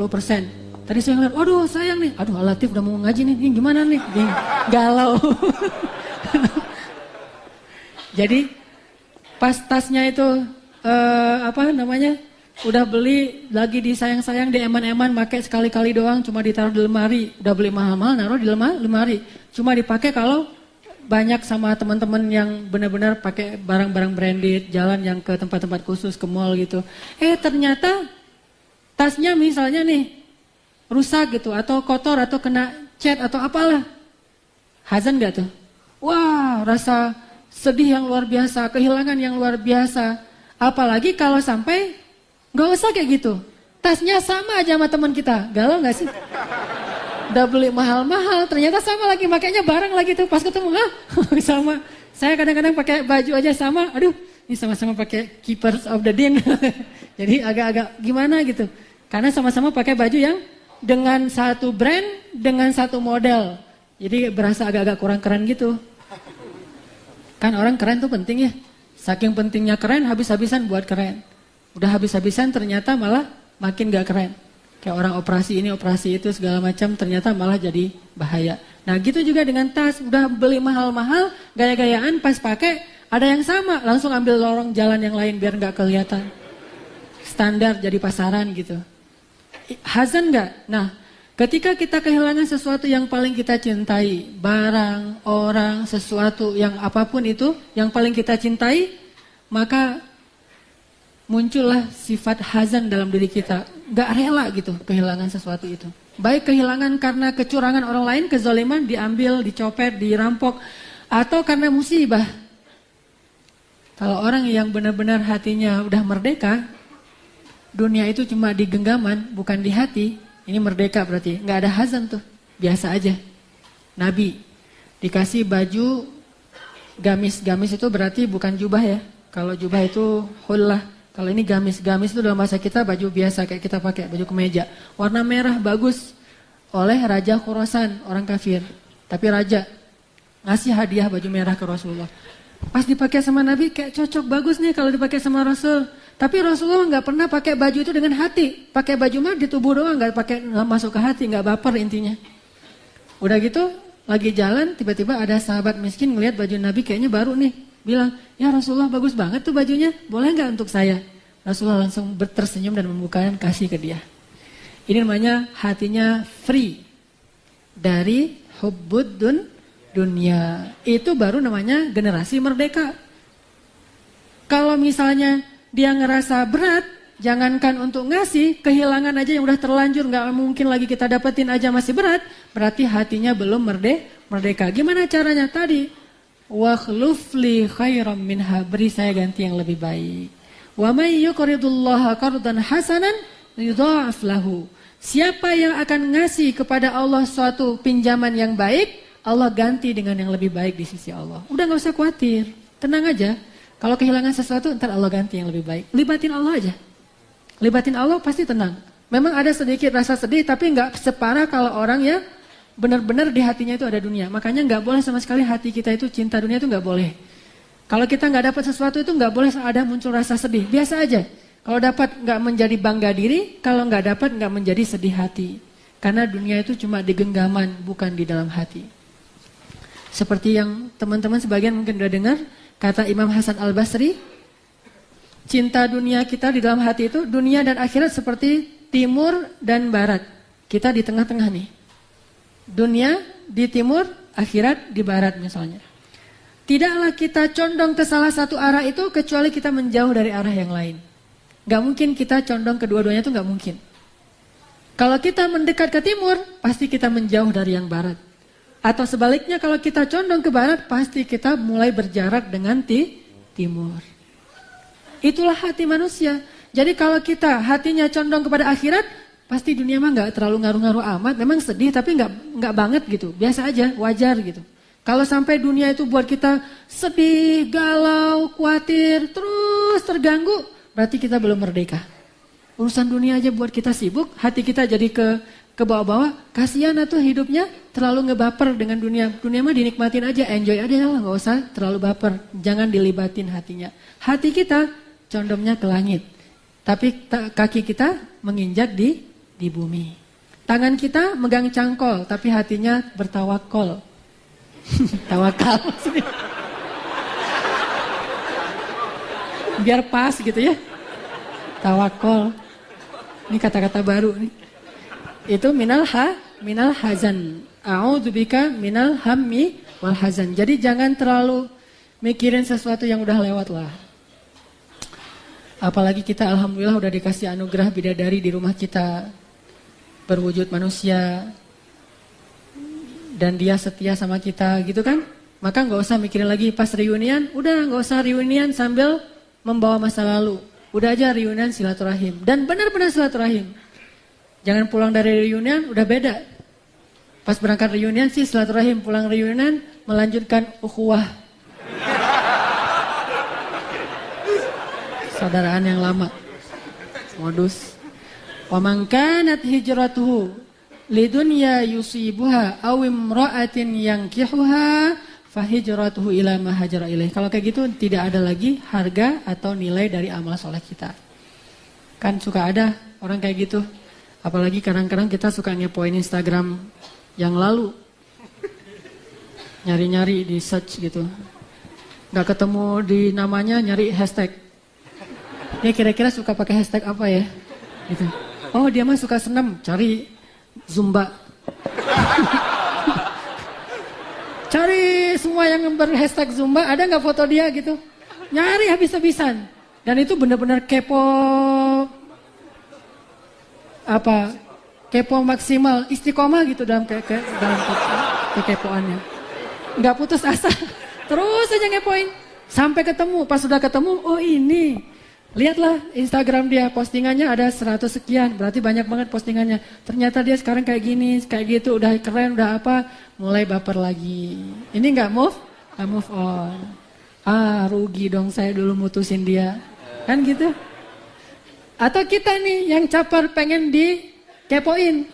Tadi saya ngeliat, waduh sayang nih. Aduh Latif udah mau ngaji nih. Ini gimana nih? Galau. Jadi pas tasnya itu udah beli lagi disayang-sayang di eman-eman, pakai sekali-kali doang, cuma ditaruh di lemari. Udah beli mahal-mahal naruh di lemari, cuma dipakai kalau banyak sama teman-teman yang benar-benar pakai barang-barang branded, jalan yang ke tempat-tempat khusus, ke mall gitu. Ternyata tasnya misalnya nih rusak gitu, atau kotor, atau kena cat atau apalah. Hazan gak tuh? Wah, rasa sedih yang luar biasa, kehilangan yang luar biasa. Apalagi kalau sampai gak usah kayak gitu. Tasnya sama aja sama teman kita. Galau gak sih? Udah beli mahal-mahal, ternyata sama lagi, makanya bareng lagi tuh. Pas ketemu, sama. Saya kadang-kadang pakai baju aja sama. Aduh, ini sama-sama pakai Keepers of the Deen. Jadi agak-agak gimana gitu. Karena sama-sama pakai baju yang dengan satu brand, dengan satu model. Jadi berasa agak-agak kurang keren gitu. Kan orang keren tuh penting ya. Saking pentingnya keren, habis-habisan buat keren. Udah habis-habisan ternyata malah makin gak keren. Kayak orang operasi ini, operasi itu segala macam, ternyata malah jadi bahaya. Nah gitu juga dengan tas, udah beli mahal-mahal, gaya-gayaan, pas pakai, Ada yang sama, langsung ambil lorong jalan yang lain biar nggak kelihatan. Standar jadi pasaran gitu. Hazan nggak? Nah, ketika kita kehilangan sesuatu yang paling kita cintai, barang, orang, sesuatu yang apapun itu, yang paling kita cintai, maka muncullah sifat hazan dalam diri kita. Nggak rela gitu kehilangan sesuatu itu. Baik kehilangan karena kecurangan orang lain, kezaliman, diambil, dicopet, dirampok, atau karena musibah. Kalau orang yang benar-benar hatinya udah merdeka, dunia itu cuma di genggaman, bukan di hati. Ini merdeka berarti, nggak ada hazan tuh, biasa aja. Nabi dikasih baju gamis itu berarti bukan jubah ya. Kalau jubah itu hullah. Kalau ini gamis itu dalam bahasa kita baju biasa kayak kita pakai, baju kemeja. Warna merah bagus oleh Raja Khurasan, orang kafir. Tapi raja ngasih hadiah baju merah ke Rasulullah. Pas dipakai sama Nabi kayak cocok, bagus nih kalau dipakai sama Rasul. Tapi Rasulullah nggak pernah pakai baju itu dengan hati. Pakai baju mah di tubuh doang, nggak masuk ke hati, nggak baper intinya. Udah gitu lagi jalan tiba-tiba ada sahabat miskin ngelihat baju Nabi kayaknya baru nih. Bilang, ya Rasulullah bagus banget tuh bajunya, boleh nggak untuk saya? Rasulullah langsung tersenyum dan membukakan kasih ke dia. Ini namanya hatinya free dari hubbud dunia. Itu baru namanya generasi merdeka. Kalau misalnya dia ngerasa berat, jangankan untuk ngasih, kehilangan aja yang udah terlanjur, nggak mungkin lagi kita dapetin aja masih berat, berarti hatinya belum merdeka. Gimana caranya tadi? Wa khlufli khairam minha, beri saya ganti yang lebih baik. Wa may yuqridullaha qardan hasanan yudha'af lahu. Siapa yang akan ngasih kepada Allah suatu pinjaman yang baik, Allah ganti dengan yang lebih baik di sisi Allah. Udah gak usah khawatir, tenang aja. Kalau kehilangan sesuatu, ntar Allah ganti yang lebih baik. Libatin Allah aja. Libatin Allah pasti tenang. Memang ada sedikit rasa sedih, tapi gak separah kalau orang ya benar-benar di hatinya itu ada dunia. Makanya gak boleh sama sekali hati kita itu cinta dunia itu gak boleh. Kalau kita gak dapat sesuatu itu gak boleh ada muncul rasa sedih. Biasa aja. Kalau dapat gak menjadi bangga diri, kalau gak dapat gak menjadi sedih hati. Karena dunia itu cuma di genggaman, bukan di dalam hati. Seperti yang teman-teman sebagian mungkin udah dengar, kata Imam Hasan Al-Basri, cinta dunia kita di dalam hati itu, dunia dan akhirat seperti timur dan barat. Kita di tengah-tengah nih. Dunia di timur, akhirat di barat misalnya. Tidaklah kita condong ke salah satu arah itu kecuali kita menjauh dari arah yang lain. Gak mungkin kita condong kedua-duanya itu gak mungkin. Kalau kita mendekat ke timur, pasti kita menjauh dari yang barat. Atau sebaliknya kalau kita condong ke barat, pasti kita mulai berjarak dengan timur. Itulah hati manusia. Jadi kalau kita hatinya condong kepada akhirat, pasti dunia mah gak terlalu ngaruh-ngaruh amat. Memang sedih tapi gak banget gitu. Biasa aja, wajar gitu. Kalau sampai dunia itu buat kita sedih, galau, khawatir, terus terganggu, berarti kita belum merdeka. Urusan dunia aja buat kita sibuk, hati kita jadi ke bawah-bawah, kasihan tuh hidupnya terlalu ngebaper dengan dunia. Dunia mah dinikmatin aja, enjoy aja lah, gak usah terlalu baper. Jangan dilibatin hatinya. Hati kita condongnya ke langit, tapi kaki kita menginjak di bumi. Tangan kita megang cangkol, tapi hatinya bertawakal. Tawakal maksudnya. Biar pas gitu ya. Tawakal. Ini kata-kata baru nih. Itu minal hazan. A'udzubika minal hammi wal hazan. Jadi jangan terlalu mikirin sesuatu yang udah lewat lah. Apalagi kita alhamdulillah udah dikasih anugerah bidadari di rumah kita. Berwujud manusia. Dan dia setia sama kita gitu kan. Maka gak usah mikirin lagi pas reunian. Udah gak usah reunian sambil membawa masa lalu. Udah aja reunian silaturahim. Dan benar-benar silaturahim. Jangan pulang dari reunian udah beda. Pas berangkat reunian sih silaturahim. Pulang reunian melanjutkan ukhuwah. Saudaraan yang lama. Modus. Wa man kanat hijratuhu lidunya yusibuha aw imra'atin yankihuha fahijratuhu ila ma hajara ilaih. Kalau kayak gitu tidak ada lagi harga atau nilai dari amal soleh kita. Kan suka ada orang kayak gitu. Apalagi kadang-kadang kita suka ngepoin Instagram yang lalu. Nyari-nyari di search gitu. nggak ketemu di namanya nyari hashtag. Dia kira-kira suka pakai hashtag apa ya? Gitu. Oh dia mah suka senam, cari Zumba. Cari semua yang berhashtag Zumba, ada nggak foto dia gitu? Nyari habis-habisan. Dan itu benar-benar kepo, kepo maksimal, istiqomah gitu dalam kekepoannya. Nggak putus asa, terus aja ngepoin. Sampai ketemu, pas sudah ketemu, oh ini. Lihatlah Instagram dia, postingannya ada 100 sekian, berarti banyak banget postingannya. Ternyata dia sekarang kayak gini, kayak gitu, udah keren, udah apa, mulai baper lagi. Ini nggak move on. Rugi dong saya dulu mutusin dia, kan gitu. Atau kita nih yang caper pengen dikepoin,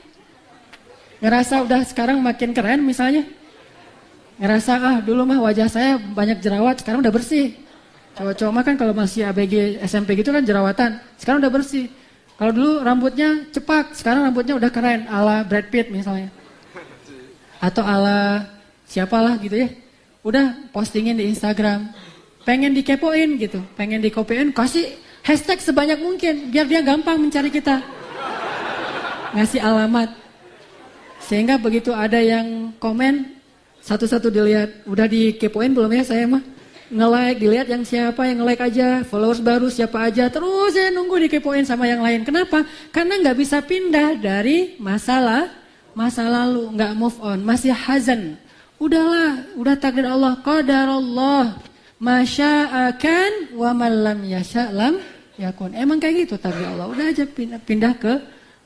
ngerasa udah sekarang makin keren misalnya, ngerasa dulu mah wajah saya banyak jerawat, sekarang udah bersih. Cowok-cowok mah kan kalau masih ABG SMP gitu kan jerawatan, sekarang udah bersih. Kalau dulu rambutnya cepak, sekarang rambutnya udah keren, ala Brad Pitt misalnya. Atau ala siapalah gitu ya. Udah postingin di Instagram, pengen dikepoin gitu, pengen dikopiin, kasih hashtag sebanyak mungkin, biar dia gampang mencari kita. Ngasih alamat. Sehingga begitu ada yang komen, satu-satu dilihat, udah dikepoin belum ya saya mah? Nge-like, dilihat yang siapa yang nge-like aja, followers baru siapa aja, terus saya nunggu dikepoin sama yang lain. Kenapa? Karena nggak bisa pindah dari masa lalu, nggak move on, masih hazan. Udahlah, udah takdir Allah, qadar Allah, masya'akan wa man lam yasha' lam yakun. Emang kayak gitu takdir Allah, udah aja pindah ke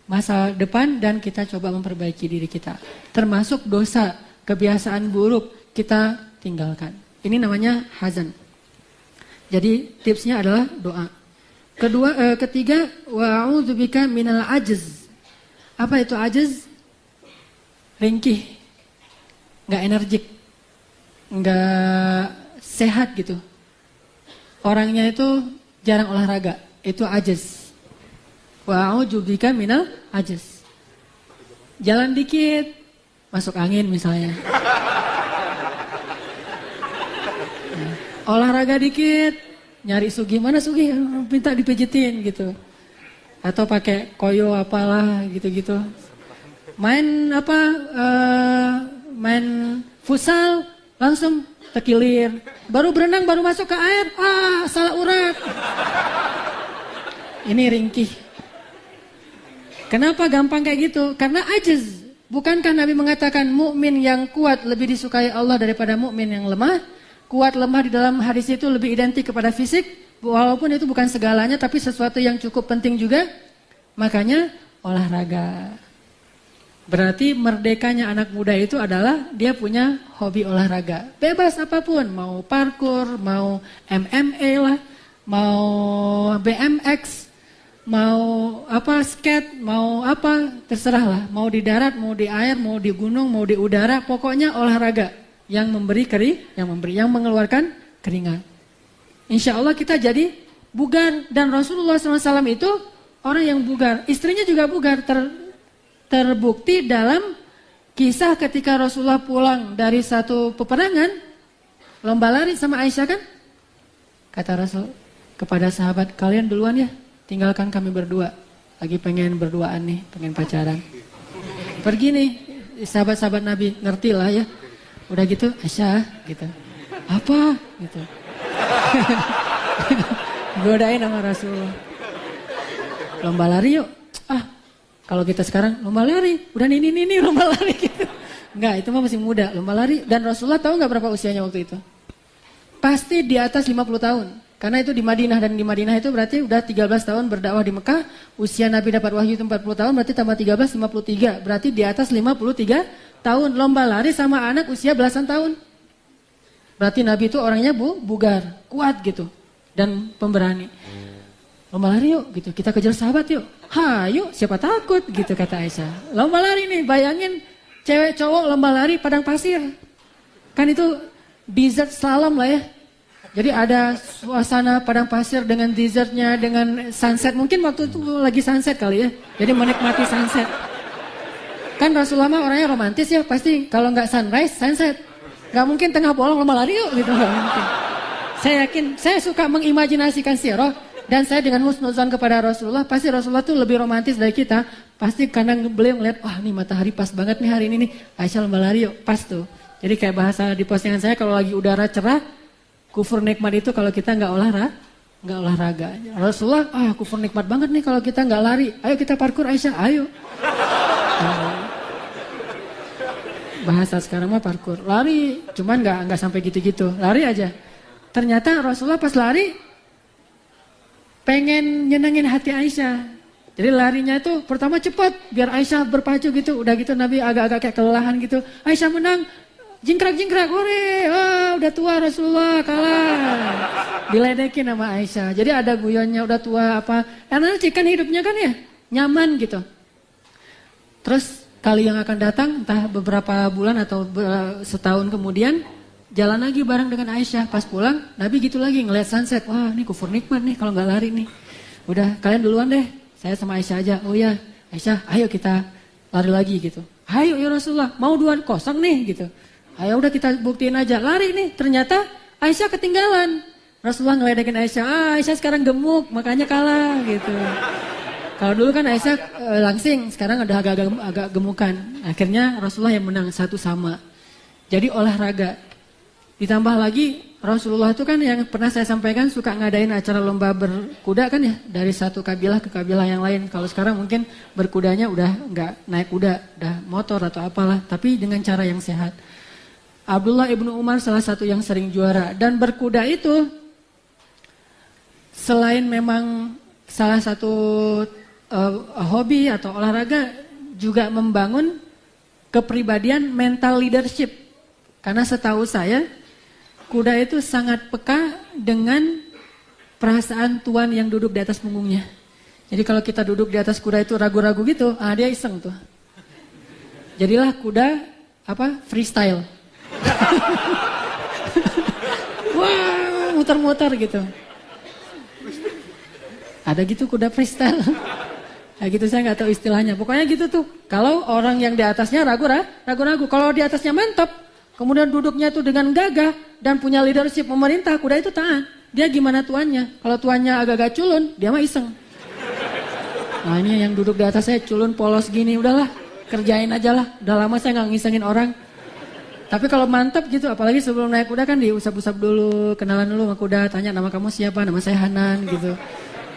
masa depan dan kita coba memperbaiki diri kita. Termasuk dosa, kebiasaan buruk kita tinggalkan. Ini namanya hazan. Jadi tipsnya adalah doa. Ketiga, wa'udzubika minal ajz. Apa itu ajz? Ringkih, nggak energik, nggak sehat gitu. Orangnya itu jarang olahraga, itu ajz. Wa'udzubika minal ajz. Jalan dikit, masuk angin misalnya. Olahraga dikit, nyari Sugi, mana Sugi, minta dipijitin gitu. Atau pakai koyo apalah gitu-gitu. Main main futsal, langsung tekilir. Baru berenang, baru masuk ke air, salah urat. Ini ringkih. Kenapa gampang kayak gitu? Karena ajiz. Bukankah Nabi mengatakan mukmin yang kuat lebih disukai Allah daripada mukmin yang lemah? Kuat lemah di dalam hadis itu lebih identik kepada fisik, walaupun itu bukan segalanya, tapi sesuatu yang cukup penting juga. Makanya olahraga. Berarti merdekanya anak muda itu adalah dia punya hobi olahraga. Bebas apapun, mau parkour, mau MMA lah, mau BMX, mau skate, mau terserah lah. Mau di darat, mau di air, mau di gunung, mau di udara, pokoknya olahraga. Yang memberi yang mengeluarkan keringat. Insya Allah kita jadi bugar. Dan Rasulullah SAW itu orang yang bugar. Istrinya juga bugar. Terbukti dalam kisah ketika Rasulullah pulang dari satu peperangan, lomba lari sama Aisyah kan? Kata Rasul kepada sahabat, kalian duluan ya, tinggalkan kami berdua. Lagi pengen berduaan nih, pengen pacaran. Pergi nih, sahabat-sahabat Nabi, ngerti lah ya. Udah gitu, Aisyah gitu. Apa? Gitu. Godain sama Rasulullah. Lomba lari yuk. Kalau kita sekarang lomba lari, udah ini lomba lari gitu. Enggak, itu mah masih muda, lomba lari. Dan Rasulullah tahu nggak berapa usianya waktu itu? Pasti di atas 50 tahun. Karena itu di Madinah, dan di Madinah itu berarti udah 13 tahun berdakwah di Mekah. Usia Nabi dapat wahyu itu 40 tahun, berarti tambah 13, 53. Berarti di atas 53 tahun, lomba lari sama anak usia belasan tahun. Berarti Nabi itu orangnya bugar, kuat gitu, dan pemberani. Lomba lari yuk gitu, kita kejar sahabat yuk. Yuk, siapa takut gitu kata Aisyah. Lomba lari nih, bayangin cewek cowok lomba lari padang pasir. Kan itu desert slalom lah ya. Jadi ada suasana padang pasir dengan desertnya, dengan sunset. Mungkin waktu itu lagi sunset kali ya, jadi menikmati sunset. Kan Rasulullah mah orangnya romantis ya, pasti kalau nggak sunrise, sunset. Nggak mungkin tengah bolong lomba lari yuk gitu, nggak mungkin. Saya yakin, saya suka mengimajinasikan sirah. Dan saya dengan husnuzon kepada Rasulullah, pasti Rasulullah tuh lebih romantis dari kita. Pasti karena beliau ngeliat, wah nih matahari pas banget nih hari ini nih. Aisyah lomba lari yuk, pas tuh. Jadi kayak bahasa di postingan saya, kalau lagi udara cerah, kufur nikmat itu kalau kita nggak olahraga. Rasulullah, kufur nikmat banget nih kalau kita nggak lari. Ayo kita parkur Aisyah, ayo. Bahasa sekarang mah parkur, lari, cuman nggak sampai gitu-gitu, lari aja. Ternyata Rasulullah pas lari pengen nyenengin hati Aisyah. Jadi larinya itu pertama cepat biar Aisyah berpacu gitu. Udah gitu Nabi agak-agak kayak kelelahan gitu. Aisyah menang, jingkrak-jingkrak, hore, udah tua Rasulullah kalah. Diledekin sama Aisyah. Jadi ada guyonnya udah tua apa. Karena kan hidupnya kan ya nyaman gitu. Terus kali yang akan datang entah beberapa bulan atau setahun kemudian jalan lagi bareng dengan Aisyah. Pas pulang Nabi gitu lagi ngeliat sunset. Wah ini kufur nikmat nih kalau nggak lari nih. Udah kalian duluan deh. Saya sama Aisyah aja. Oh ya Aisyah ayo kita lari lagi gitu. Ayo ya Rasulullah mau 2-0 nih gitu. Ayo udah kita buktiin aja lari nih. Ternyata Aisyah ketinggalan. Rasulullah ngeledekin Aisyah. Aisyah sekarang gemuk makanya kalah gitu. Kalau dulu kan Aisyah langsing. Sekarang udah agak gemukan. Akhirnya Rasulullah yang menang 1-1. Jadi olahraga. Ditambah lagi Rasulullah itu kan yang pernah saya sampaikan suka ngadain acara lomba berkuda kan ya. Dari satu kabilah ke kabilah yang lain. Kalau sekarang mungkin berkudanya udah nggak naik kuda. Udah motor atau apalah. Tapi dengan cara yang sehat. Abdullah ibnu Umar salah satu yang sering juara. Dan berkuda itu selain memang salah satu hobi atau olahraga. Juga membangun kepribadian mental leadership. Karena setahu saya kuda itu sangat peka dengan perasaan tuan yang duduk di atas punggungnya. Jadi kalau kita duduk di atas kuda itu ragu-ragu gitu, dia iseng tuh. Jadilah kuda freestyle. Wah, muter-muter gitu. Ada gitu kuda freestyle. Nah gitu saya nggak tahu istilahnya. Pokoknya gitu tuh. Kalau orang yang di atasnya ragu-ragu. Kalau di atasnya mantap, kemudian duduknya itu dengan gagah dan punya leadership pemerintah, kuda itu taat. Dia gimana tuannya? Kalau tuannya agak-agak culun, dia mah iseng. Nah ini yang duduk di atas saya culun polos gini, udahlah kerjain aja lah. Udah lama saya nggak ngisengin orang. Tapi kalau mantap gitu, apalagi sebelum naik kuda kan diusap-usap dulu, kenalan dulu sama kuda, tanya nama kamu siapa, nama saya Hanan gitu.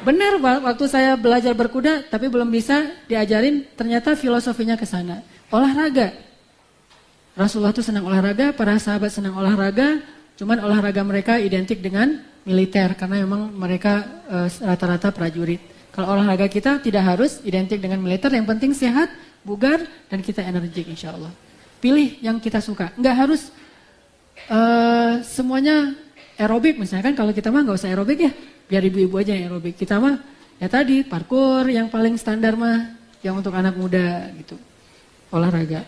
Benar waktu saya belajar berkuda, tapi belum bisa diajarin, ternyata filosofinya ke sana. Olahraga. Rasulullah itu senang olahraga, para sahabat senang olahraga, cuman olahraga mereka identik dengan militer karena memang mereka rata-rata prajurit. Kalau olahraga kita tidak harus identik dengan militer, yang penting sehat, bugar, dan kita energik insya Allah. Pilih yang kita suka, nggak harus semuanya aerobik misalnya kan, kalau kita mah nggak usah aerobik ya, biar ibu-ibu aja yang aerobik. Kita mah ya tadi parkour yang paling standar mah, yang untuk anak muda gitu, olahraga.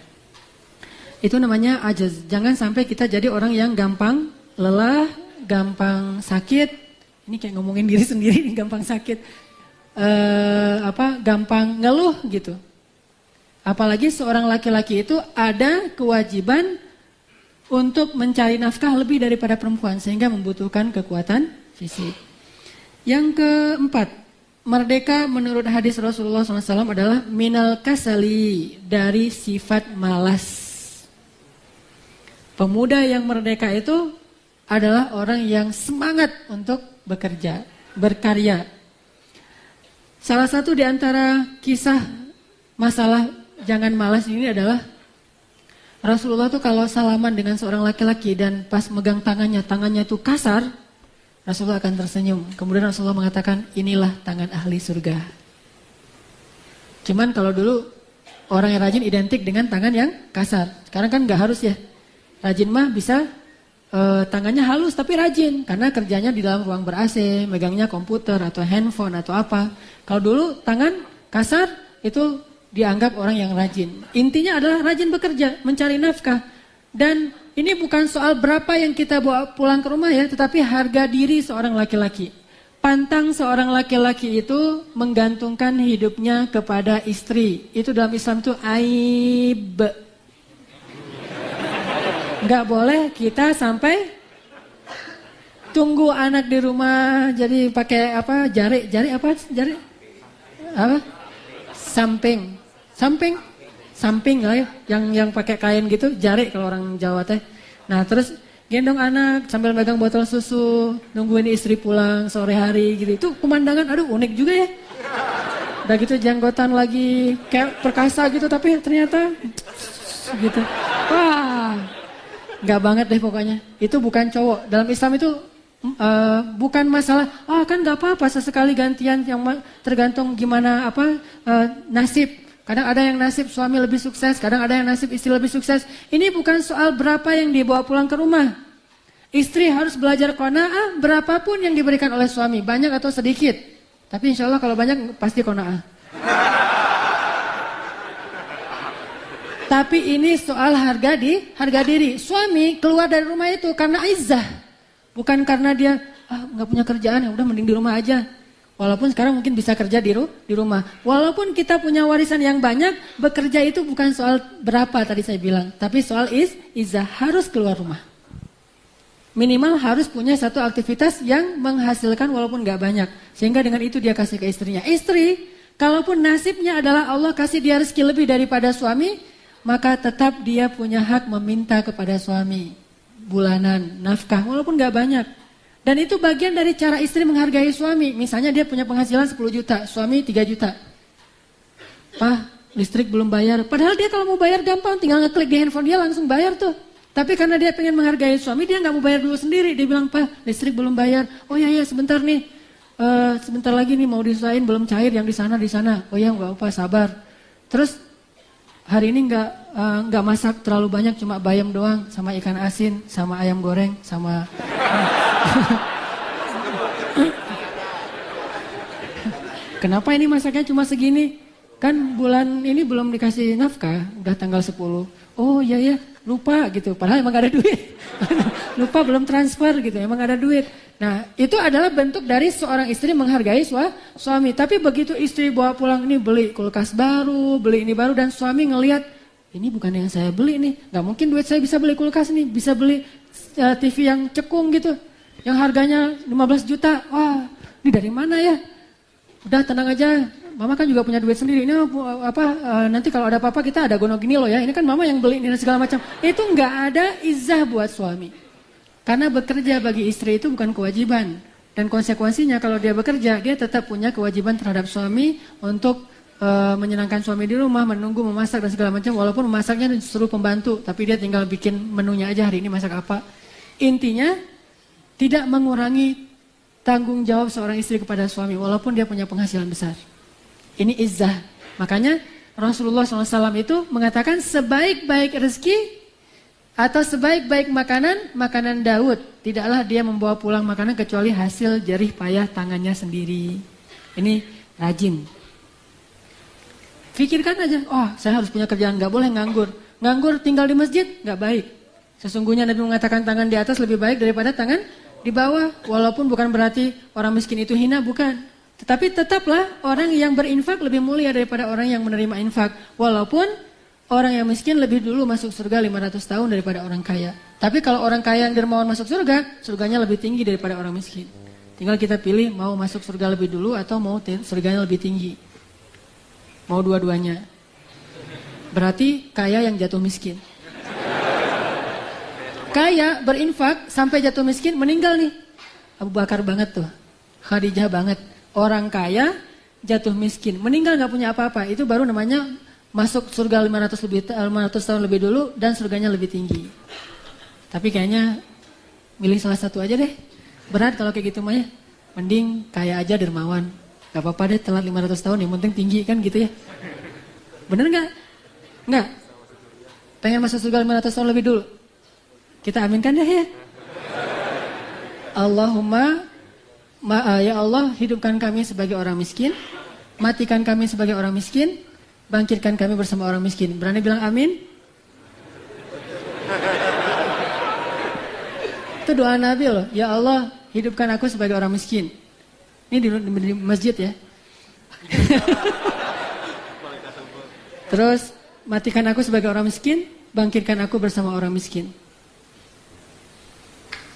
Itu namanya ajaz. Jangan sampai kita jadi orang yang gampang lelah, gampang sakit. Ini kayak ngomongin diri sendiri nih, gampang sakit. Gampang ngeluh gitu. Apalagi seorang laki-laki itu ada kewajiban untuk mencari nafkah lebih daripada perempuan sehingga membutuhkan kekuatan fisik. Yang keempat, merdeka menurut hadis Rasulullah SAW adalah minal kasali, dari sifat malas. Pemuda yang merdeka itu adalah orang yang semangat untuk bekerja, berkarya. Salah satu di antara kisah masalah jangan malas ini adalah Rasulullah tuh kalau salaman dengan seorang laki-laki dan pas megang tangannya itu kasar, Rasulullah akan tersenyum. Kemudian Rasulullah mengatakan, inilah tangan ahli surga. Cuman kalau dulu orang yang rajin identik dengan tangan yang kasar. Sekarang kan nggak harus ya. Rajin mah bisa tangannya halus tapi rajin karena kerjanya di dalam ruang ber-AC, megangnya komputer atau handphone atau apa. Kalau dulu tangan kasar itu dianggap orang yang rajin. Intinya adalah rajin bekerja, mencari nafkah. Dan ini bukan soal berapa yang kita bawa pulang ke rumah ya, tetapi harga diri seorang laki-laki. Pantang seorang laki-laki itu menggantungkan hidupnya kepada istri. Itu dalam Islam itu aib. Nggak boleh kita sampai tunggu anak di rumah jadi pakai apa? Jari apa? Jari apa? Samping lah ya, yang pakai kain gitu, jari kalau orang Jawa teh. Nah, terus gendong anak sambil megang botol susu, nungguin istri pulang sore hari gitu. Itu pemandangan aduh unik juga ya. Udah gitu janggotan lagi kayak perkasa gitu tapi ternyata gitu. Wah. Enggak banget deh pokoknya. Itu bukan cowok. Dalam Islam itu bukan masalah kan enggak apa-apa sesekali gantian yang tergantung gimana nasib. Kadang ada yang nasib suami lebih sukses, kadang ada yang nasib istri lebih sukses. Ini bukan soal berapa yang dibawa pulang ke rumah. Istri harus belajar qanaah berapapun yang diberikan oleh suami, banyak atau sedikit. Tapi insya Allah kalau banyak pasti qanaah. Tapi ini soal harga diri. Suami keluar dari rumah itu karena izzah. Bukan karena dia nggak punya kerjaan, ya udah mending di rumah aja. Walaupun sekarang mungkin bisa kerja di rumah. Walaupun kita punya warisan yang banyak, bekerja itu bukan soal berapa tadi saya bilang. Tapi soal izzah, harus keluar rumah. Minimal harus punya satu aktivitas yang menghasilkan walaupun gak banyak. Sehingga dengan itu dia kasih ke istrinya. Istri, kalaupun nasibnya adalah Allah kasih dia rezeki lebih daripada suami, maka tetap dia punya hak meminta kepada suami. Bulanan, nafkah, walaupun gak banyak. Dan itu bagian dari cara istri menghargai suami. Misalnya dia punya penghasilan 10 juta, suami 3 juta. Pak, listrik belum bayar. Padahal dia kalau mau bayar gampang, tinggal ngeklik di handphone dia langsung bayar tuh. Tapi karena dia pengen menghargai suami, dia gak mau bayar dulu sendiri. Dia bilang, Pak, listrik belum bayar. Oh iya, sebentar nih. Sebentar lagi nih mau diselain, belum cair yang di sana. Oh iya, gak apa, sabar. Terus hari ini nggak masak terlalu banyak, cuma bayam doang, sama ikan asin, sama ayam goreng, sama... Kenapa ini masaknya cuma segini? Kan bulan ini belum dikasih nafkah, udah tanggal 10. Oh iya, lupa gitu. Padahal emang gak ada duit. Lupa belum transfer gitu, emang gak ada duit. Nah, itu adalah bentuk dari seorang istri menghargai suami. Tapi begitu istri bawa pulang ini beli kulkas baru, beli ini baru, dan suami ngelihat ini bukan yang saya beli nih. Gak mungkin duit saya bisa beli kulkas nih, bisa beli TV yang cekung gitu. Yang harganya 15 juta. Wah, ini dari mana ya? Udah tenang aja. Mama kan juga punya duit sendiri. Ini nanti kalau ada apa-apa kita ada gono gini loh ya. Ini kan mama yang beli ini dan segala macam. Itu nggak ada izzah buat suami. Karena bekerja bagi istri itu bukan kewajiban. Dan konsekuensinya kalau dia bekerja, dia tetap punya kewajiban terhadap suami untuk menyenangkan suami di rumah, menunggu, memasak dan segala macam. Walaupun memasaknya disuruh pembantu, tapi dia tinggal bikin menunya aja hari ini masak apa. Intinya tidak mengurangi tanggung jawab seorang istri kepada suami walaupun dia punya penghasilan besar. Ini izzah. Makanya Rasulullah SAW itu mengatakan sebaik-baik rezeki atau sebaik-baik makanan Daud. Tidaklah dia membawa pulang makanan kecuali hasil jerih payah tangannya sendiri. Ini rajin. Pikirkan aja, saya harus punya kerjaan, gak boleh nganggur. Nganggur tinggal di masjid, gak baik. Sesungguhnya Nabi mengatakan tangan di atas lebih baik daripada tangan di bawah. Walaupun bukan berarti orang miskin itu hina, bukan. Tetapi tetaplah orang yang berinfak lebih mulia daripada orang yang menerima infak. Walaupun orang yang miskin lebih dulu masuk surga 500 tahun daripada orang kaya. Tapi kalau orang kaya yang dermawan masuk surga, surganya lebih tinggi daripada orang miskin. Tinggal kita pilih mau masuk surga lebih dulu atau mau surganya lebih tinggi. Mau dua-duanya. Berarti kaya yang jatuh miskin. Kaya berinfak sampai jatuh miskin meninggal nih. Abu Bakar banget tuh. Khadijah banget. Orang kaya jatuh miskin, meninggal gak punya apa-apa, itu baru namanya masuk surga 500 tahun lebih dulu dan surganya lebih tinggi. Tapi kayaknya milih salah satu aja deh. Berat kalau kayak gitu mah ya. Mending kaya aja dermawan. Gak apa-apa deh telat 500 tahun, yang penting tinggi kan gitu ya. Bener gak? Enggak? Pengen masuk surga 500 tahun lebih dulu? Kita aminkan deh ya. Allahumma ya Allah, hidupkan kami sebagai orang miskin, matikan kami sebagai orang miskin, bangkitkan kami bersama orang miskin. Berani bilang amin? Itu doa Nabi loh. Ya Allah, hidupkan aku sebagai orang miskin. Ini di masjid ya. Terus, matikan aku sebagai orang miskin, bangkitkan aku bersama orang miskin.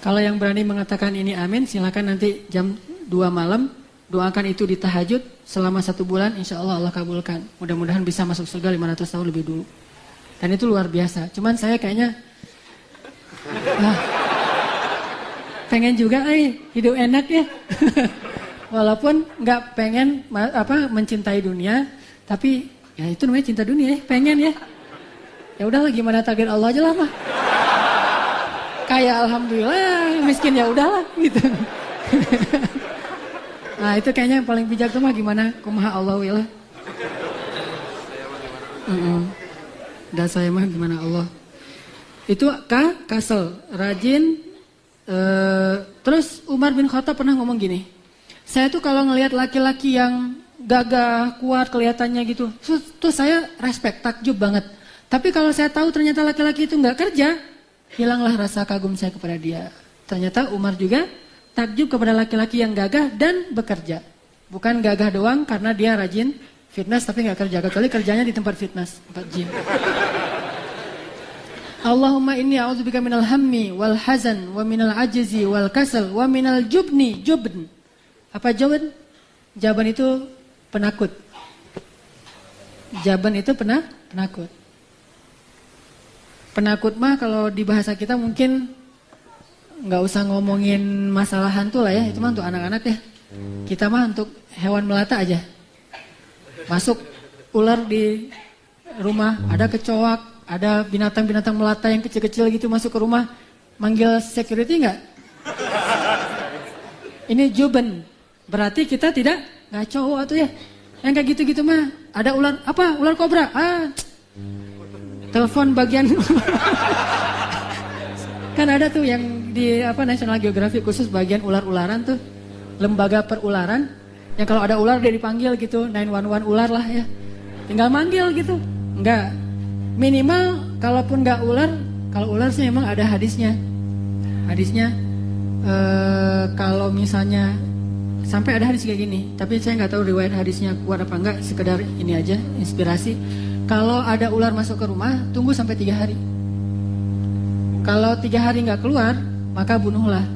Kalau yang berani mengatakan ini amin, silakan nanti jam 2 malam doakan itu di tahajud selama 1 bulan, insya Allah Allah kabulkan. Mudah-mudahan bisa masuk surga 500 tahun lebih dulu. Dan itu luar biasa. Cuman saya kayaknya pengen juga hidup enak ya. Walaupun nggak pengen mencintai dunia, tapi ya itu namanya cinta dunia ya, pengen ya. Ya udahlah, gimana takdir Allah aja lah mah. Kayak alhamdulillah, miskin ya udahlah gitu. Nah itu kayaknya yang paling bijak tuh mah gimana kumaha Allah willah. Dan saya mah gimana Allah. Itu kasel, rajin. Terus Umar bin Khattab pernah ngomong gini, saya tuh kalau ngelihat laki-laki yang gagah, kuat kelihatannya gitu, tuh saya respect, takjub banget. Tapi kalau saya tahu ternyata laki-laki itu nggak kerja, hilanglah rasa kagum saya kepada dia. Ternyata Umar juga takjub kepada laki-laki yang gagah dan bekerja. Bukan gagah doang karena dia rajin fitness tapi nggak kerja, kecuali kerjanya di tempat fitness, tempat gym. Allahumma inni a'udzubika minal hammi wal hazan wa minal ajzi wal kasal wa minal jubni. Jubn. Apa jubn? Jaban itu penakut. Jaban itu penakut. Penakut mah kalau di bahasa kita mungkin nggak usah ngomongin masalah hantu lah ya, itu mah untuk anak-anak ya. Kita mah untuk hewan melata aja. Masuk ular di rumah, ada kecoak, ada binatang-binatang melata yang kecil-kecil gitu masuk ke rumah, manggil security nggak? Ini juben, berarti kita tidak ngaco atau ya. Yang kayak gitu-gitu mah, ada ular, apa? Ular kobra. Telepon bagian kan ada tuh yang di National Geographic khusus bagian ular-ularan tuh, lembaga perularan, yang kalau ada ular dia dipanggil gitu, 911 ular lah ya, tinggal manggil gitu. Enggak, minimal kalaupun enggak ular, kalau ular sih memang ada hadisnya kalau misalnya sampai ada hadis kayak gini, tapi saya nggak tahu riwayat hadisnya kuat apa enggak, sekedar ini aja inspirasi. Kalau ada ular masuk ke rumah, tunggu sampai 3 hari. Kalau 3 hari nggak keluar, maka bunuhlah.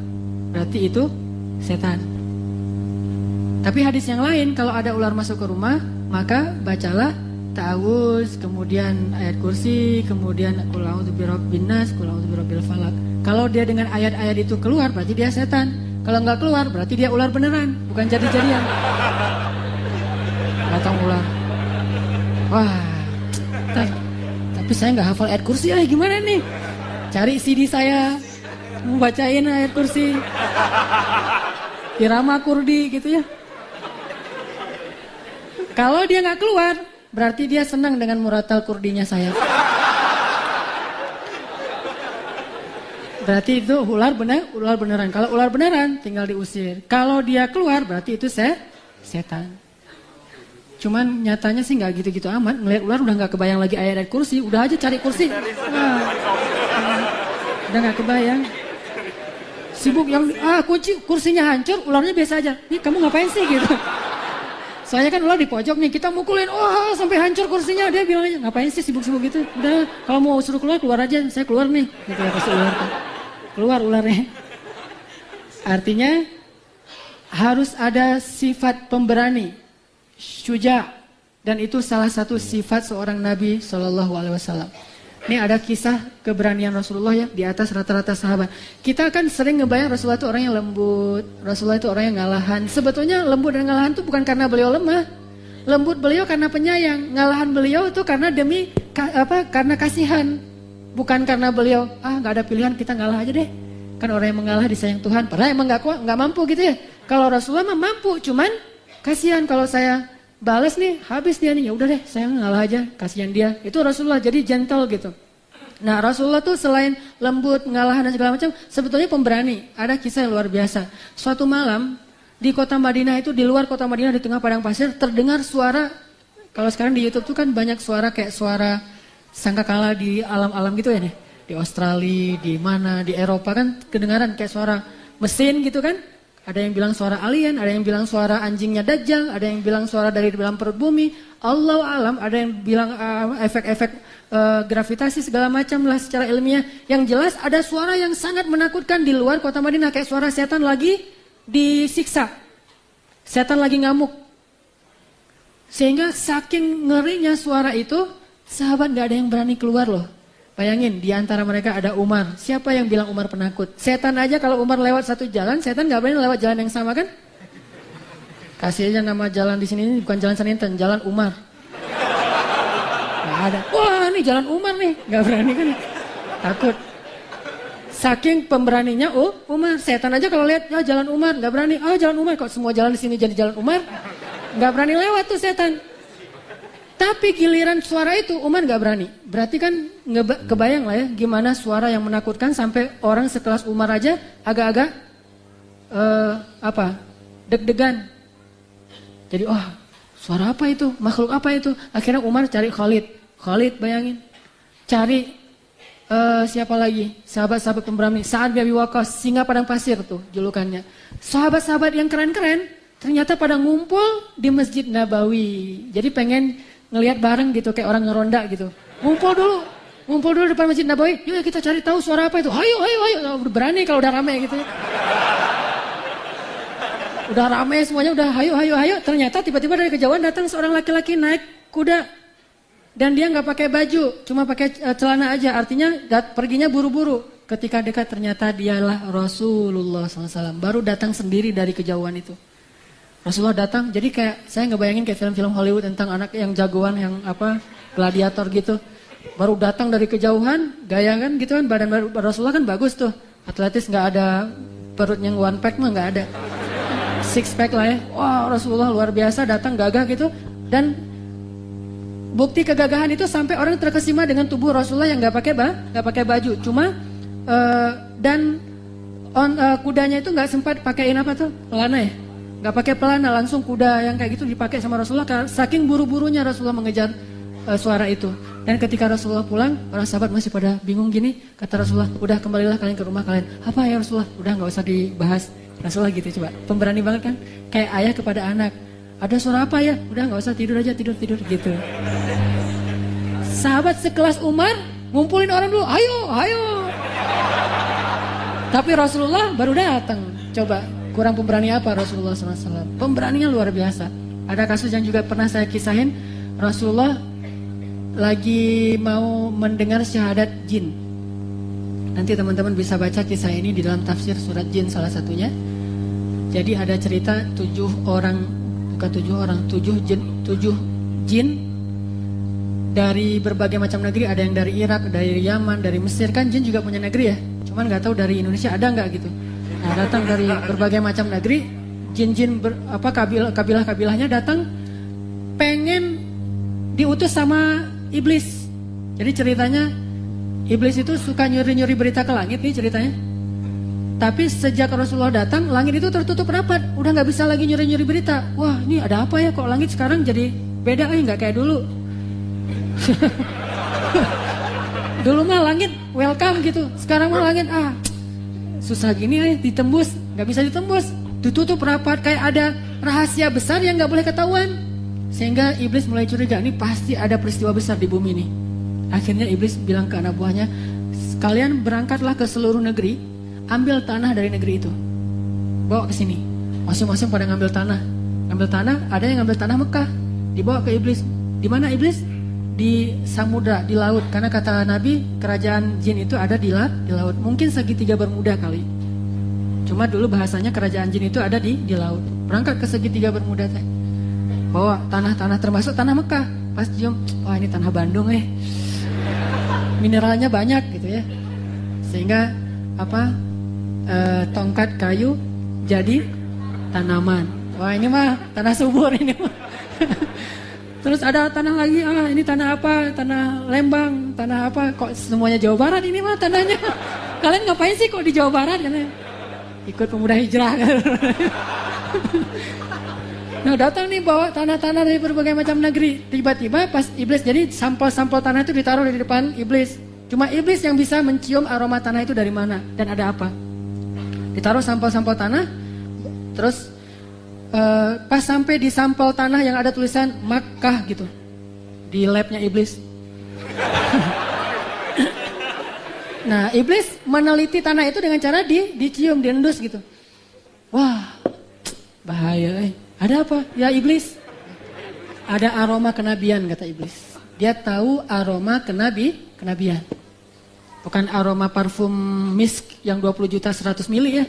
Berarti itu setan. Tapi hadis yang lain, kalau ada ular masuk ke rumah, maka bacalah ta'awuz, kemudian ayat kursi, kemudian qul a'udzu birabbin nas, qul a'udzu birabbil falaq. Kalau dia dengan ayat-ayat itu keluar, berarti dia setan. Kalau nggak keluar, berarti dia ular beneran, bukan jadi-jadian. Datang ular. Wah. Tapi saya nggak hafal ayat kursi, gimana nih? Cari CD saya, mau bacain ayat kursi, Irama Kurdi gitu ya. Kalau dia nggak keluar, berarti dia senang dengan muratal kurdinya saya. Berarti itu ular beneran. Kalau ular beneran, tinggal diusir. Kalau dia keluar, berarti itu setan. Cuman nyatanya sih nggak gitu-gitu amat. Ngeliat ular udah nggak kebayang lagi ayat kursi, udah aja cari kursi. Udah nggak kebayang. Sibuk yang kunci kursinya hancur, ularnya biasa aja. Nih kamu ngapain sih gitu? Soalnya kan ular di pojok nih, kita mukulin, sampai hancur kursinya. Dia bilang aja, ngapain sih sibuk-sibuk gitu? Udah, kalau mau suruh keluar aja. Saya keluar nih. Gitu ya, pasti ular kan. Keluar ularnya. Artinya harus ada sifat pemberani. Syuja, dan itu salah satu sifat seorang Nabi SAW. Ini ada kisah keberanian Rasulullah ya di atas rata-rata sahabat. Kita kan sering ngebayang Rasulullah itu orang yang lembut, Rasulullah itu orang yang ngalahan. Sebetulnya lembut dan ngalahan itu bukan karena beliau lemah. Lembut beliau karena penyayang, ngalahan beliau itu karena karena kasihan. Bukan karena beliau nggak ada pilihan, kita ngalah aja deh. Kan orang yang mengalah disayang Tuhan. Padahal emang nggak mampu gitu ya. Kalau Rasulullah mah mampu, cuman kasihan kalau saya balas nih, habis dia nih, ya udah deh, saya ngalah aja, kasihan dia. Itu Rasulullah, jadi gentle gitu. Nah, Rasulullah tuh selain lembut, ngalahan dan segala macam, sebetulnya pemberani. Ada kisah yang luar biasa. Suatu malam di kota Madinah itu, di luar kota Madinah di tengah padang pasir terdengar suara. Kalau sekarang di YouTube tuh kan banyak suara kayak suara sangkakala di alam-alam gitu ya nih. Di Australia, di mana, di Eropa kan kedengaran kayak suara mesin gitu kan. ada yang bilang suara alien, ada yang bilang suara anjingnya Dajjal, ada yang bilang suara dari dalam perut bumi. Allahu alam, ada yang bilang efek-efek gravitasi segala macam lah secara ilmiah. Yang jelas ada suara yang sangat menakutkan di luar kota Madinah, kayak suara setan lagi disiksa. Setan lagi ngamuk. Sehingga saking ngerinya suara itu, sahabat gak ada yang berani keluar loh. Bayangin, di antara mereka ada Umar. Siapa yang bilang Umar penakut? Setan aja kalau Umar lewat satu jalan, setan gak berani lewat jalan yang sama kan? Kasih aja nama jalan di sini, ini bukan jalan Saninten, jalan Umar. Gak ada. Wah, ini jalan Umar nih. Gak berani kan? Takut. Saking pemberaninya, Umar. Setan aja kalau lihat, ya jalan Umar, gak berani. Oh, jalan Umar, kok semua jalan di sini jadi jalan Umar? Gak berani lewat tuh setan. Tapi giliran suara itu Umar gak berani. Berarti kan kebayang lah ya gimana suara yang menakutkan sampai orang sekelas Umar aja agak-agak deg-degan. Jadi suara apa itu? Makhluk apa itu? Akhirnya Umar cari Khalid. Khalid bayangin. Cari siapa lagi? Sahabat-sahabat pemberani. Sa'ad bin Abi Waqqas, singa padang pasir tuh julukannya. Sahabat-sahabat yang keren-keren ternyata pada ngumpul di Masjid Nabawi. Jadi pengen ngelihat bareng gitu kayak orang ngeronda gitu. Ngumpul dulu depan Masjid Nabawi. Yuk kita cari tahu suara apa itu. Hayo. Berani kalau udah rame gitu. Udah rame semuanya, udah hayo. Ternyata tiba-tiba dari kejauhan datang seorang laki-laki naik kuda. Dan dia nggak pakai baju, cuma pakai celana aja. Artinya perginya buru-buru. Ketika dekat ternyata dialah Rasulullah SAW. Baru datang sendiri dari kejauhan itu. Rasulullah datang, jadi kayak saya ngebayangin kayak film-film Hollywood tentang anak yang jagoan, yang gladiator gitu. Baru datang dari kejauhan, gaya kan gitu kan, badan Rasulullah kan bagus tuh. Atletis, nggak ada perut yang one pack mah nggak ada. Six pack lah ya. Wah, Rasulullah luar biasa datang gagah gitu. Dan bukti kegagahan itu sampai orang terkesima dengan tubuh Rasulullah yang nggak pakai baju. Cuma kudanya itu nggak sempat pakaiin apa tuh, pelana ya. Gak pakai pelana, langsung kuda yang kayak gitu dipakai sama Rasulullah. Saking buru-burunya Rasulullah mengejar suara itu. Dan ketika Rasulullah pulang, para sahabat masih pada bingung gini. Kata Rasulullah, udah kembalilah kalian ke rumah kalian. Apa ya Rasulullah? Udah gak usah dibahas. Rasulullah gitu coba, pemberani banget kan. Kayak ayah kepada anak. Ada suara apa ya? Udah gak usah, tidur aja, tidur gitu. Sahabat sekelas Umar ngumpulin orang dulu, ayo. Tapi Rasulullah baru datang. Coba kurang pemberani apa Rasulullah SAW? Pemberaninya luar biasa. Ada kasus yang juga pernah saya kisahin. Rasulullah lagi mau mendengar syahadat jin. Nanti teman-teman bisa baca kisah ini di dalam tafsir surat jin salah satunya. Jadi ada cerita 7 jin dari berbagai macam negeri. Ada yang dari Irak, dari Yaman, dari Mesir. Kan jin juga punya negeri ya. Cuman gak tahu dari Indonesia ada gak gitu. Nah, datang dari berbagai macam negeri, jin-jin kabilah-kabilahnya datang pengen diutus sama iblis. Jadi ceritanya iblis itu suka nyuri-nyuri berita ke langit nih ceritanya. Tapi sejak Rasulullah datang, langit itu tertutup rapat, udah nggak bisa lagi nyuri-nyuri berita. Wah, ini ada apa ya kok langit sekarang jadi beda nggak kayak dulu. Dulu mah langit welcome gitu, sekarang mah langit susah gini ditembus, nggak bisa ditembus, ditutup rapat, kayak ada rahasia besar yang nggak boleh ketahuan. Sehingga iblis mulai curiga, ini pasti ada peristiwa besar di bumi nih. Akhirnya iblis bilang ke anak buahnya, kalian berangkatlah ke seluruh negeri, ambil tanah dari negeri itu, bawa ke sini. Masing-masing pada ngambil tanah, ada yang ngambil tanah Mekah, dibawa ke iblis. Di mana iblis? Di samudra, di laut. Karena kata Nabi, kerajaan jin itu ada di laut. Mungkin segitiga Bermuda kali. Cuma dulu bahasanya kerajaan jin itu ada di laut. Berangkat ke segitiga Bermuda teh. Bawa tanah-tanah termasuk tanah Mekah. Pas cium, wah ini tanah Bandung mineralnya banyak gitu ya. Sehingga tongkat kayu jadi tanaman. Wah ini mah tanah subur ini mah. Terus ada tanah lagi, ini tanah apa? Tanah Lembang, tanah apa? Kok semuanya Jawa Barat ini mah tanahnya? Kalian ngapain sih kok di Jawa Barat? Katanya. Ikut pemuda hijrah. Nah datang nih bawa tanah-tanah dari berbagai macam negeri. Tiba-tiba pas iblis, jadi sampel-sampel tanah itu ditaruh di depan iblis. Cuma iblis yang bisa mencium aroma tanah itu dari mana dan ada apa. Ditaruh sampel-sampel tanah, Terus pas sampai di sampel tanah yang ada tulisan Makkah gitu, di labnya iblis. Nah, iblis meneliti tanah itu dengan cara dicium, diendus gitu. Wah, bahaya. Ada apa? Ya iblis. Ada aroma kenabian kata iblis. Dia tahu aroma kenabian. Bukan aroma parfum misk yang 20 juta 100 mili ya.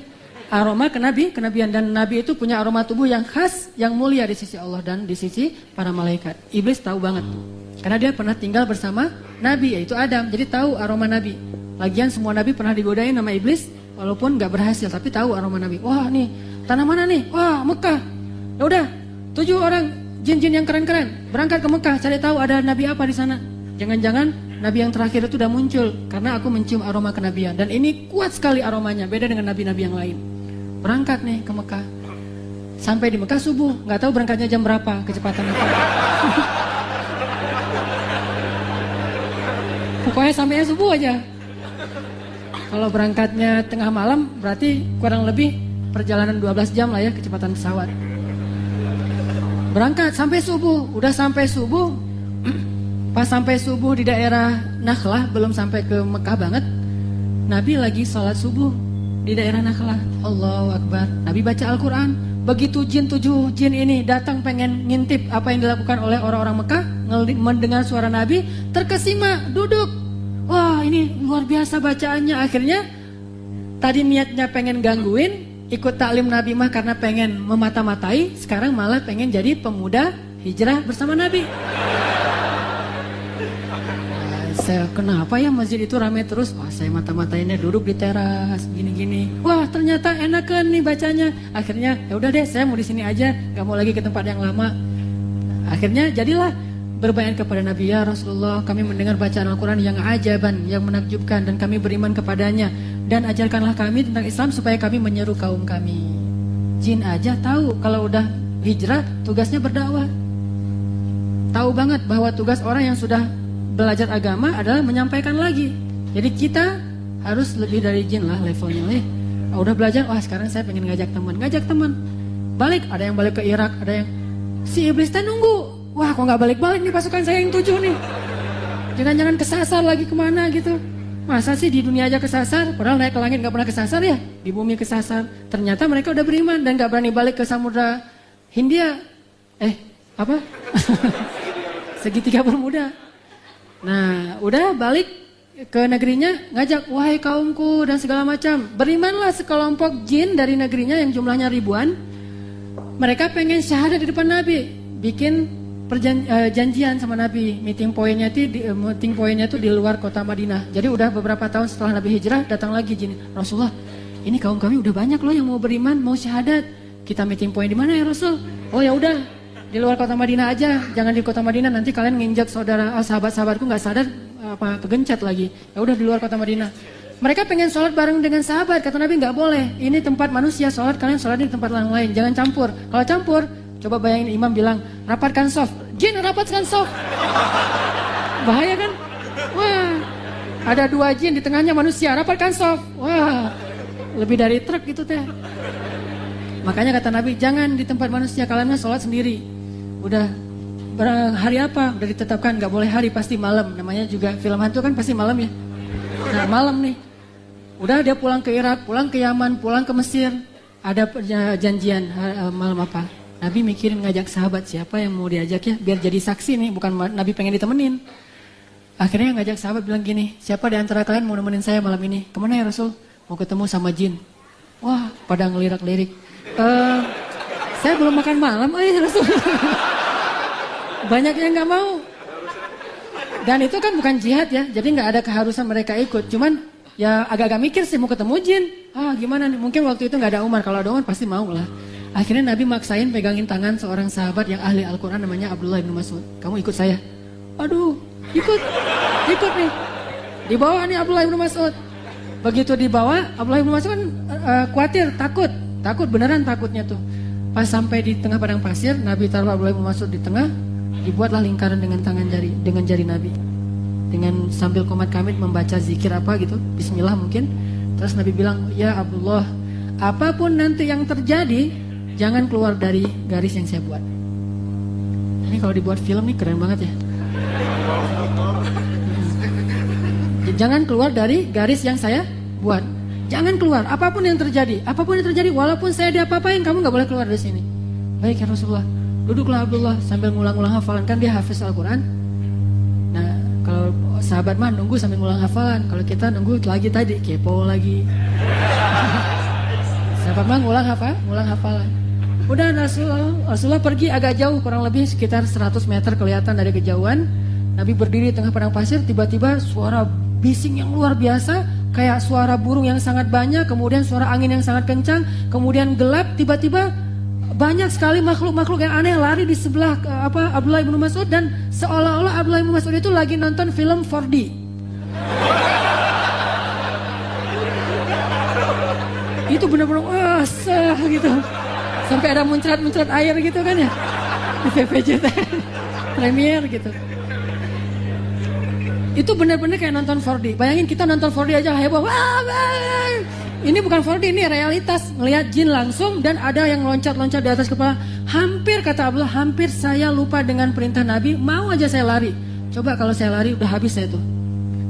Aroma kenabian, dan nabi itu punya aroma tubuh yang khas, yang mulia di sisi Allah dan di sisi para malaikat. Iblis tahu banget. Karena dia pernah tinggal bersama nabi, yaitu Adam. Jadi tahu aroma nabi. Lagian semua nabi pernah digodain sama iblis, walaupun gak berhasil, tapi tahu aroma nabi. Wah nih, tanah mana nih? Wah, Mekah. Ya udah, 7 orang jin-jin yang keren-keren berangkat ke Mekah, cari tahu ada nabi apa di sana. Jangan-jangan nabi yang terakhir itu udah muncul, karena aku mencium aroma kenabian. Dan ini kuat sekali aromanya, beda dengan nabi-nabi yang lain. Berangkat nih ke Mekah. Sampai di Mekah subuh, gak tahu berangkatnya jam berapa, kecepatan apa. Pokoknya sampainya subuh aja. Kalau berangkatnya tengah malam berarti kurang lebih perjalanan 12 jam lah ya kecepatan pesawat. Berangkat sampai subuh, udah sampai subuh. Pas sampai subuh di daerah Nakhlah, belum sampai ke Mekah banget. Nabi lagi sholat subuh di daerah Nakhlah. Allahu Akbar. Nabi baca Al-Quran. Begitu 7 jin ini datang pengen ngintip apa yang dilakukan oleh orang-orang Mekah, mendengar suara Nabi, terkesima, duduk. Wah, ini luar biasa bacaannya. Akhirnya tadi niatnya pengen gangguin, ikut taklim Nabi mah karena pengen memata-matai, sekarang malah pengen jadi pemuda hijrah bersama Nabi. Saya kenapa ya masjid itu ramai terus? Wah, saya mata-matainnya duduk di teras gini-gini. Wah, ternyata enakan nih bacanya. Akhirnya ya udah deh, saya mau di sini aja, nggak mau lagi ke tempat yang lama. Akhirnya jadilah berbayat kepada Nabi, ya Rasulullah, kami mendengar bacaan Al-Quran yang ajaban, yang menakjubkan, dan kami beriman kepadanya, dan ajarkanlah kami tentang Islam supaya kami menyeru kaum kami. Jin aja tahu kalau udah hijrah tugasnya berdakwah. Tahu banget bahwa tugas orang yang sudah belajar agama adalah menyampaikan lagi. Jadi kita harus lebih dari jin lah levelnya. Udah belajar, wah sekarang saya pengen ngajak teman. Balik, ada yang balik ke Irak, ada yang si iblis teh nunggu. Wah, kok nggak balik-balik nih pasukan saya yang 7 nih. Jangan-jangan kesasar lagi kemana gitu. Masa sih di dunia aja kesasar, padahal naik ke langit nggak pernah kesasar ya, di bumi kesasar. Ternyata mereka udah beriman dan nggak berani balik ke Samudra Hindia. Apa? Segitiga Bermuda. Nah, udah balik ke negerinya, ngajak, wahai kaumku dan segala macam. Berimanlah sekelompok jin dari negerinya yang jumlahnya ribuan. Mereka pengen syahadat di depan Nabi, bikin janjian sama Nabi. Meeting pointnya itu di luar kota Madinah. Jadi udah beberapa tahun setelah Nabi hijrah, datang lagi jin. Rasulullah, ini kaum kami udah banyak loh yang mau beriman, mau syahadat. Kita meeting point di mana ya Rasul? Oh ya udah, di luar kota Madinah aja. Jangan di kota Madinah, nanti kalian nginjak sahabat-sahabatku nggak sadar kegencet lagi. Ya udah di luar kota Madinah. Mereka pengen sholat bareng dengan sahabat. Kata Nabi nggak boleh. Ini tempat manusia sholat, kalian sholat di tempat yang lain. Jangan campur. Kalau campur, coba bayangin imam bilang, rapatkan soft. Jin rapatkan soft. Bahaya kan? Wah, ada 2 jin di tengahnya manusia, rapatkan soft. Wah, lebih dari truk itu teh. Makanya kata Nabi, jangan di tempat manusia, kalian sholat sendiri. Udah hari apa? Udah ditetapkan, gak boleh hari, pasti malam. Namanya juga film hantu kan pasti malam ya. Nah malam nih, udah dia pulang ke Irak, pulang ke Yaman, pulang ke Mesir. Ada janjian malam apa? Nabi mikirin ngajak sahabat, siapa yang mau diajak ya, biar jadi saksi nih, bukan Nabi pengen ditemenin. Akhirnya ngajak sahabat bilang gini, siapa di antara kalian mau nemenin saya malam ini? Kemana ya Rasul? Mau ketemu sama jin. Wah, pada ngelirak-lirik. Saya belum makan malam, Rasul. Banyak yang gak mau. Dan itu kan bukan jihad ya, jadi gak ada keharusan mereka ikut. Cuman ya agak-agak mikir sih mau ketemu jin. Gimana nih, mungkin waktu itu gak ada Umar, kalau ada Umar pasti mau lah. Akhirnya Nabi maksain pegangin tangan seorang sahabat yang ahli Al-Quran namanya Abdullah bin Mas'ud. Kamu ikut saya. Aduh, ikut nih. Dibawa nih Abdullah bin Mas'ud. Begitu dibawa, Abdullah bin Mas'ud kan khawatir, takut beneran takutnya tuh. Pas sampai di tengah padang pasir, Nabi taruh Abdullah bin Mas'ud di tengah, dibuatlah lingkaran dengan jari Nabi. Dengan sambil qomat kamit membaca zikir apa gitu, bismillah mungkin. Terus Nabi bilang, ya Abdullah, apapun nanti yang terjadi, jangan keluar dari garis yang saya buat. Ini kalau dibuat film nih keren banget ya. Jangan keluar dari garis yang saya buat. Jangan keluar, apapun yang terjadi, walaupun saya diapa-apain, kamu nggak boleh keluar dari sini. Baik ya Rasulullah. Duduklah Abdullah sambil ngulang-ngulang hafalan, kan dia hafiz Al-Quran. Nah, kalau sahabat mah nunggu sambil ngulang hafalan. Kalau kita nunggu lagi tadi, kepo lagi. Sahabat mah ngulang hafalan. Udah Rasulullah pergi agak jauh, kurang lebih sekitar 100 meter kelihatan dari kejauhan. Nabi berdiri tengah padang pasir, tiba-tiba suara bising yang luar biasa, kayak suara burung yang sangat banyak, kemudian suara angin yang sangat kencang, kemudian gelap, tiba-tiba banyak sekali makhluk-makhluk yang aneh lari di sebelah Abdullah bin Mas'ud, dan seolah-olah Abdullah bin Mas'ud itu lagi nonton film 4D. Itu benar-benar gitu. Sampai ada muncrat-muncrat air gitu kan ya. Di VVJ Premier gitu. Itu benar-benar kayak nonton 4D. Bayangin kita nonton 4D aja heboh. Ini bukan 4D, ini realitas. Ngelihat jin langsung dan ada yang loncat-loncat di atas kepala. Hampir kata Abdullah, hampir saya lupa dengan perintah Nabi. Mau aja saya lari. Coba kalau saya lari udah habis saya tuh.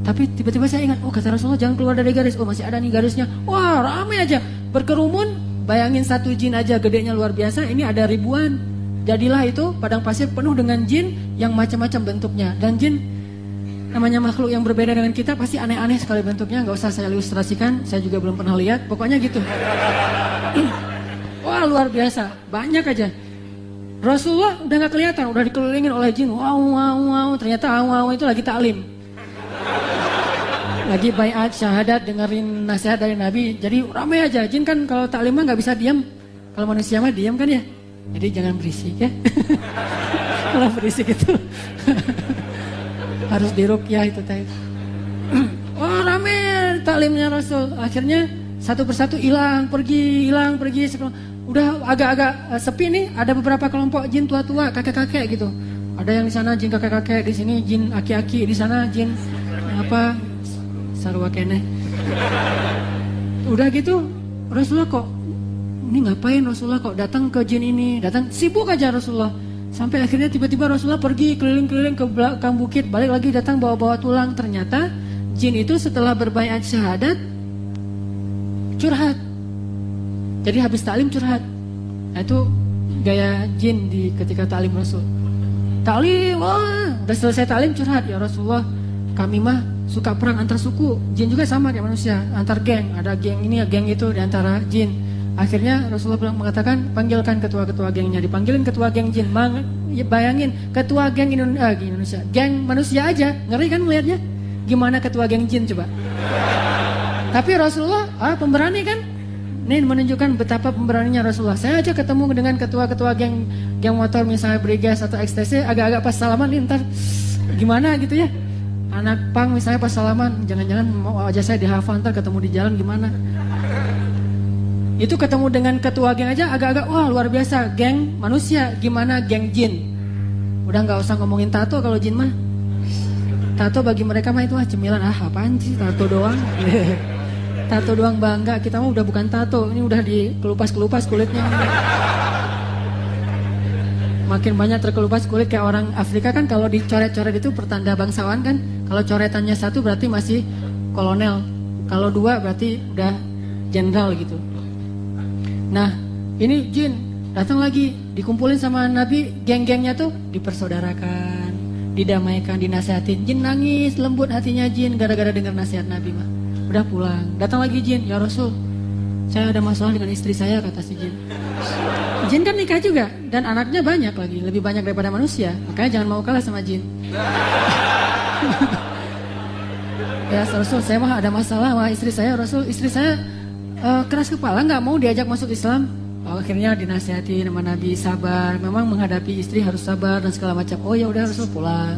Tapi tiba-tiba saya ingat, kata Rasulullah jangan keluar dari garis. Masih ada nih garisnya. Wah, ramai aja. Berkerumun, bayangin satu jin aja gedenya luar biasa. Ini ada ribuan. Jadilah itu padang pasir penuh dengan jin yang macam-macam bentuknya. Dan jin namanya makhluk yang berbeda dengan kita pasti aneh-aneh sekali bentuknya. Gak usah saya ilustrasikan, saya juga belum pernah lihat. Pokoknya gitu. Wah, luar biasa, banyak aja. Rasulullah udah gak kelihatan, udah dikelilingin oleh jin. Wow. Ternyata wow itu lagi taklim, lagi baiat syahadat, dengerin nasihat dari Nabi. Jadi ramai aja. Jin kan kalau taklim mah gak bisa diam. Kalau manusia mah diam kan ya. Jadi jangan berisik ya. Kalau berisik itu harus diruqyah itu tadi. Wah, rame taklimnya Rasul. Akhirnya satu persatu hilang pergi. Udah agak-agak sepi nih. Ada beberapa kelompok jin tua-tua, kakek-kakek gitu. Ada yang di sana jin kakek-kakek, di sini jin aki-aki, di sana jin sarwa keneh. Udah gitu Rasulullah kok ini ngapain Rasulullah kok datang ke jin ini, datang sibuk aja Rasulullah. Sampai akhirnya tiba-tiba Rasulullah pergi keliling-keliling ke belakang bukit, balik lagi datang bawa-bawa tulang. Ternyata jin itu setelah berbaiat syahadat curhat. Jadi habis taklim curhat. Nah, itu gaya jin di ketika taklim Rasul. Taklim, udah selesai taklim curhat, ya Rasulullah, kami mah suka perang antar suku. Jin juga sama kayak manusia, antar geng. Ada geng ini, geng itu di antara jin. Akhirnya Rasulullah mengatakan, panggilkan ketua-ketua gengnya. Dipanggilin ketua geng jin. Bayangin, ketua geng Indonesia, geng manusia aja, ngeri kan melihatnya. Gimana ketua geng jin coba. Tapi Rasulullah pemberani kan. Ini menunjukkan betapa pemberaninya Rasulullah. Saya aja ketemu dengan ketua-ketua geng motor misalnya Brigas atau XTC, agak-agak pas salaman nih, ntar gimana gitu ya. Anak pang misalnya pas salaman, jangan-jangan mau aja saya dihafal, ntar ketemu di jalan gimana. Itu ketemu dengan ketua geng aja agak-agak wah luar biasa. Geng manusia, gimana geng jin. Udah gak usah ngomongin tato kalau jin mah. Tato bagi mereka mah itu cemilan. Apaan sih tato doang. Tato doang bangga, kita mah udah bukan tato. Ini udah dikelupas-kelupas kulitnya. Makin banyak terkelupas kulit kayak orang Afrika kan. Kalau dicoret-coret itu pertanda bangsawan kan. Kalau coretannya satu berarti masih kolonel. Kalau dua berarti udah jenderal gitu. Nah, ini jin datang lagi, dikumpulin sama Nabi, geng-gengnya tuh dipersaudarakan, didamaikan, dinasihatin. Jin nangis, lembut hatinya jin gara-gara dengar nasihat Nabi mah. Udah pulang, datang lagi jin, ya Rasul, saya ada masalah dengan istri saya, kata si jin. Jin kan nikah juga dan anaknya banyak lagi, lebih banyak daripada manusia. Makanya jangan mau kalah sama jin. Ya Rasul, saya mah ada masalah sama istri saya. Rasul, istri saya keras kepala, nggak mau diajak masuk Islam. Akhirnya dinasihati sama Nabi, sabar, memang menghadapi istri harus sabar dan segala macam. Oh ya udah Rasul, pulang.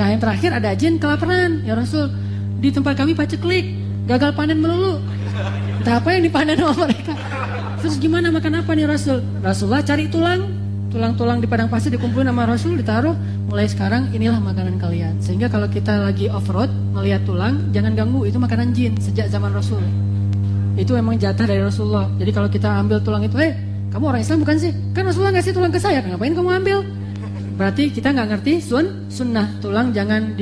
Nah yang terakhir ada jin kelaparan, ya Rasul, di tempat kami paceklik, gagal panen melulu. Entah apa yang dipanen sama mereka. Terus gimana, makan apa nih Rasul? Rasulullah cari tulang-tulang di padang pasir, dikumpulin sama Rasul, ditaruh. Mulai sekarang inilah makanan kalian. Sehingga kalau kita lagi off road melihat tulang, jangan ganggu, itu makanan jin sejak zaman Rasul. Itu memang jatah dari Rasulullah. Jadi kalau kita ambil tulang itu, kamu orang Islam bukan sih? Kan Rasulullah ngasih tulang ke saya, ngapain kamu ambil? Berarti kita nggak ngerti sunnah. Tulang jangan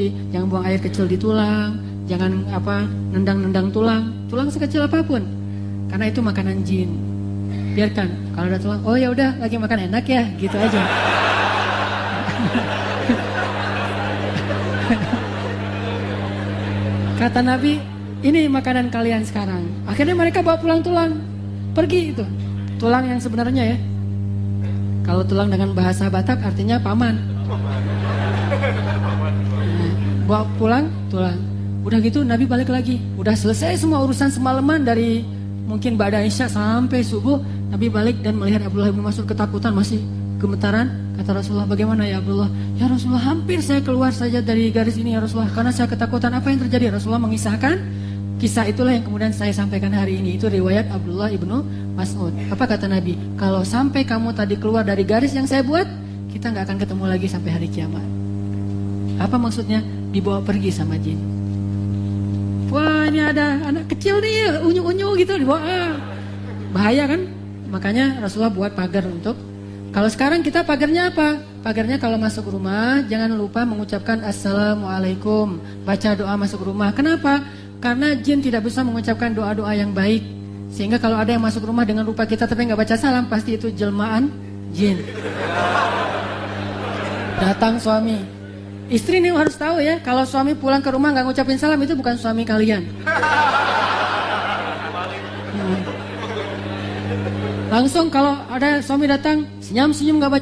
buang air kecil di tulang, jangan nendang tulang sekecil apapun, karena itu makanan jin. Biarkan, kalau ada tulang, oh ya udah lagi makan enak ya, gitu aja. Kata Nabi, ini makanan kalian sekarang. Akhirnya mereka bawa pulang tulang, pergi itu. Tulang yang sebenarnya ya. Kalau tulang dengan bahasa Batak artinya paman. Nah, bawa pulang tulang. Udah gitu Nabi balik lagi. Udah selesai semua urusan semalaman dari mungkin ba'da Isya sampai subuh. Nabi balik dan melihat Abdullah bin Mas'ud ketakutan, masih gemetaran. Kata Rasulullah, bagaimana ya Abdullah? Ya Rasulullah, hampir saya keluar saja dari garis ini ya Rasulullah, karena saya ketakutan. Apa yang terjadi? Rasulullah mengisahkan kisah itulah yang kemudian saya sampaikan hari ini. Itu riwayat Abdullah ibnu Mas'ud. Apa kata Nabi? Kalau sampai kamu tadi keluar dari garis yang saya buat, kita nggak akan ketemu lagi sampai hari kiamat. Apa maksudnya? Dibawa pergi sama jin. Wah, ini ada anak kecil nih, unyu-unyu gitu dibawa. Bahaya kan? Makanya Rasulullah buat pagar untuk. Kalau sekarang kita pagarnya apa? Pagarnya kalau masuk rumah jangan lupa mengucapkan Assalamualaikum, baca doa masuk rumah. Kenapa? Karena jin tidak bisa mengucapkan doa-doa yang baik. Sehingga kalau ada yang masuk rumah dengan rupa kita tapi nggak baca salam, pasti itu jelmaan jin. Datang suami, istri nih harus tahu ya, kalau suami pulang ke rumah nggak ngucapin salam, itu bukan suami kalian. Langsung kalau ada suami datang, senyum-senyum nggak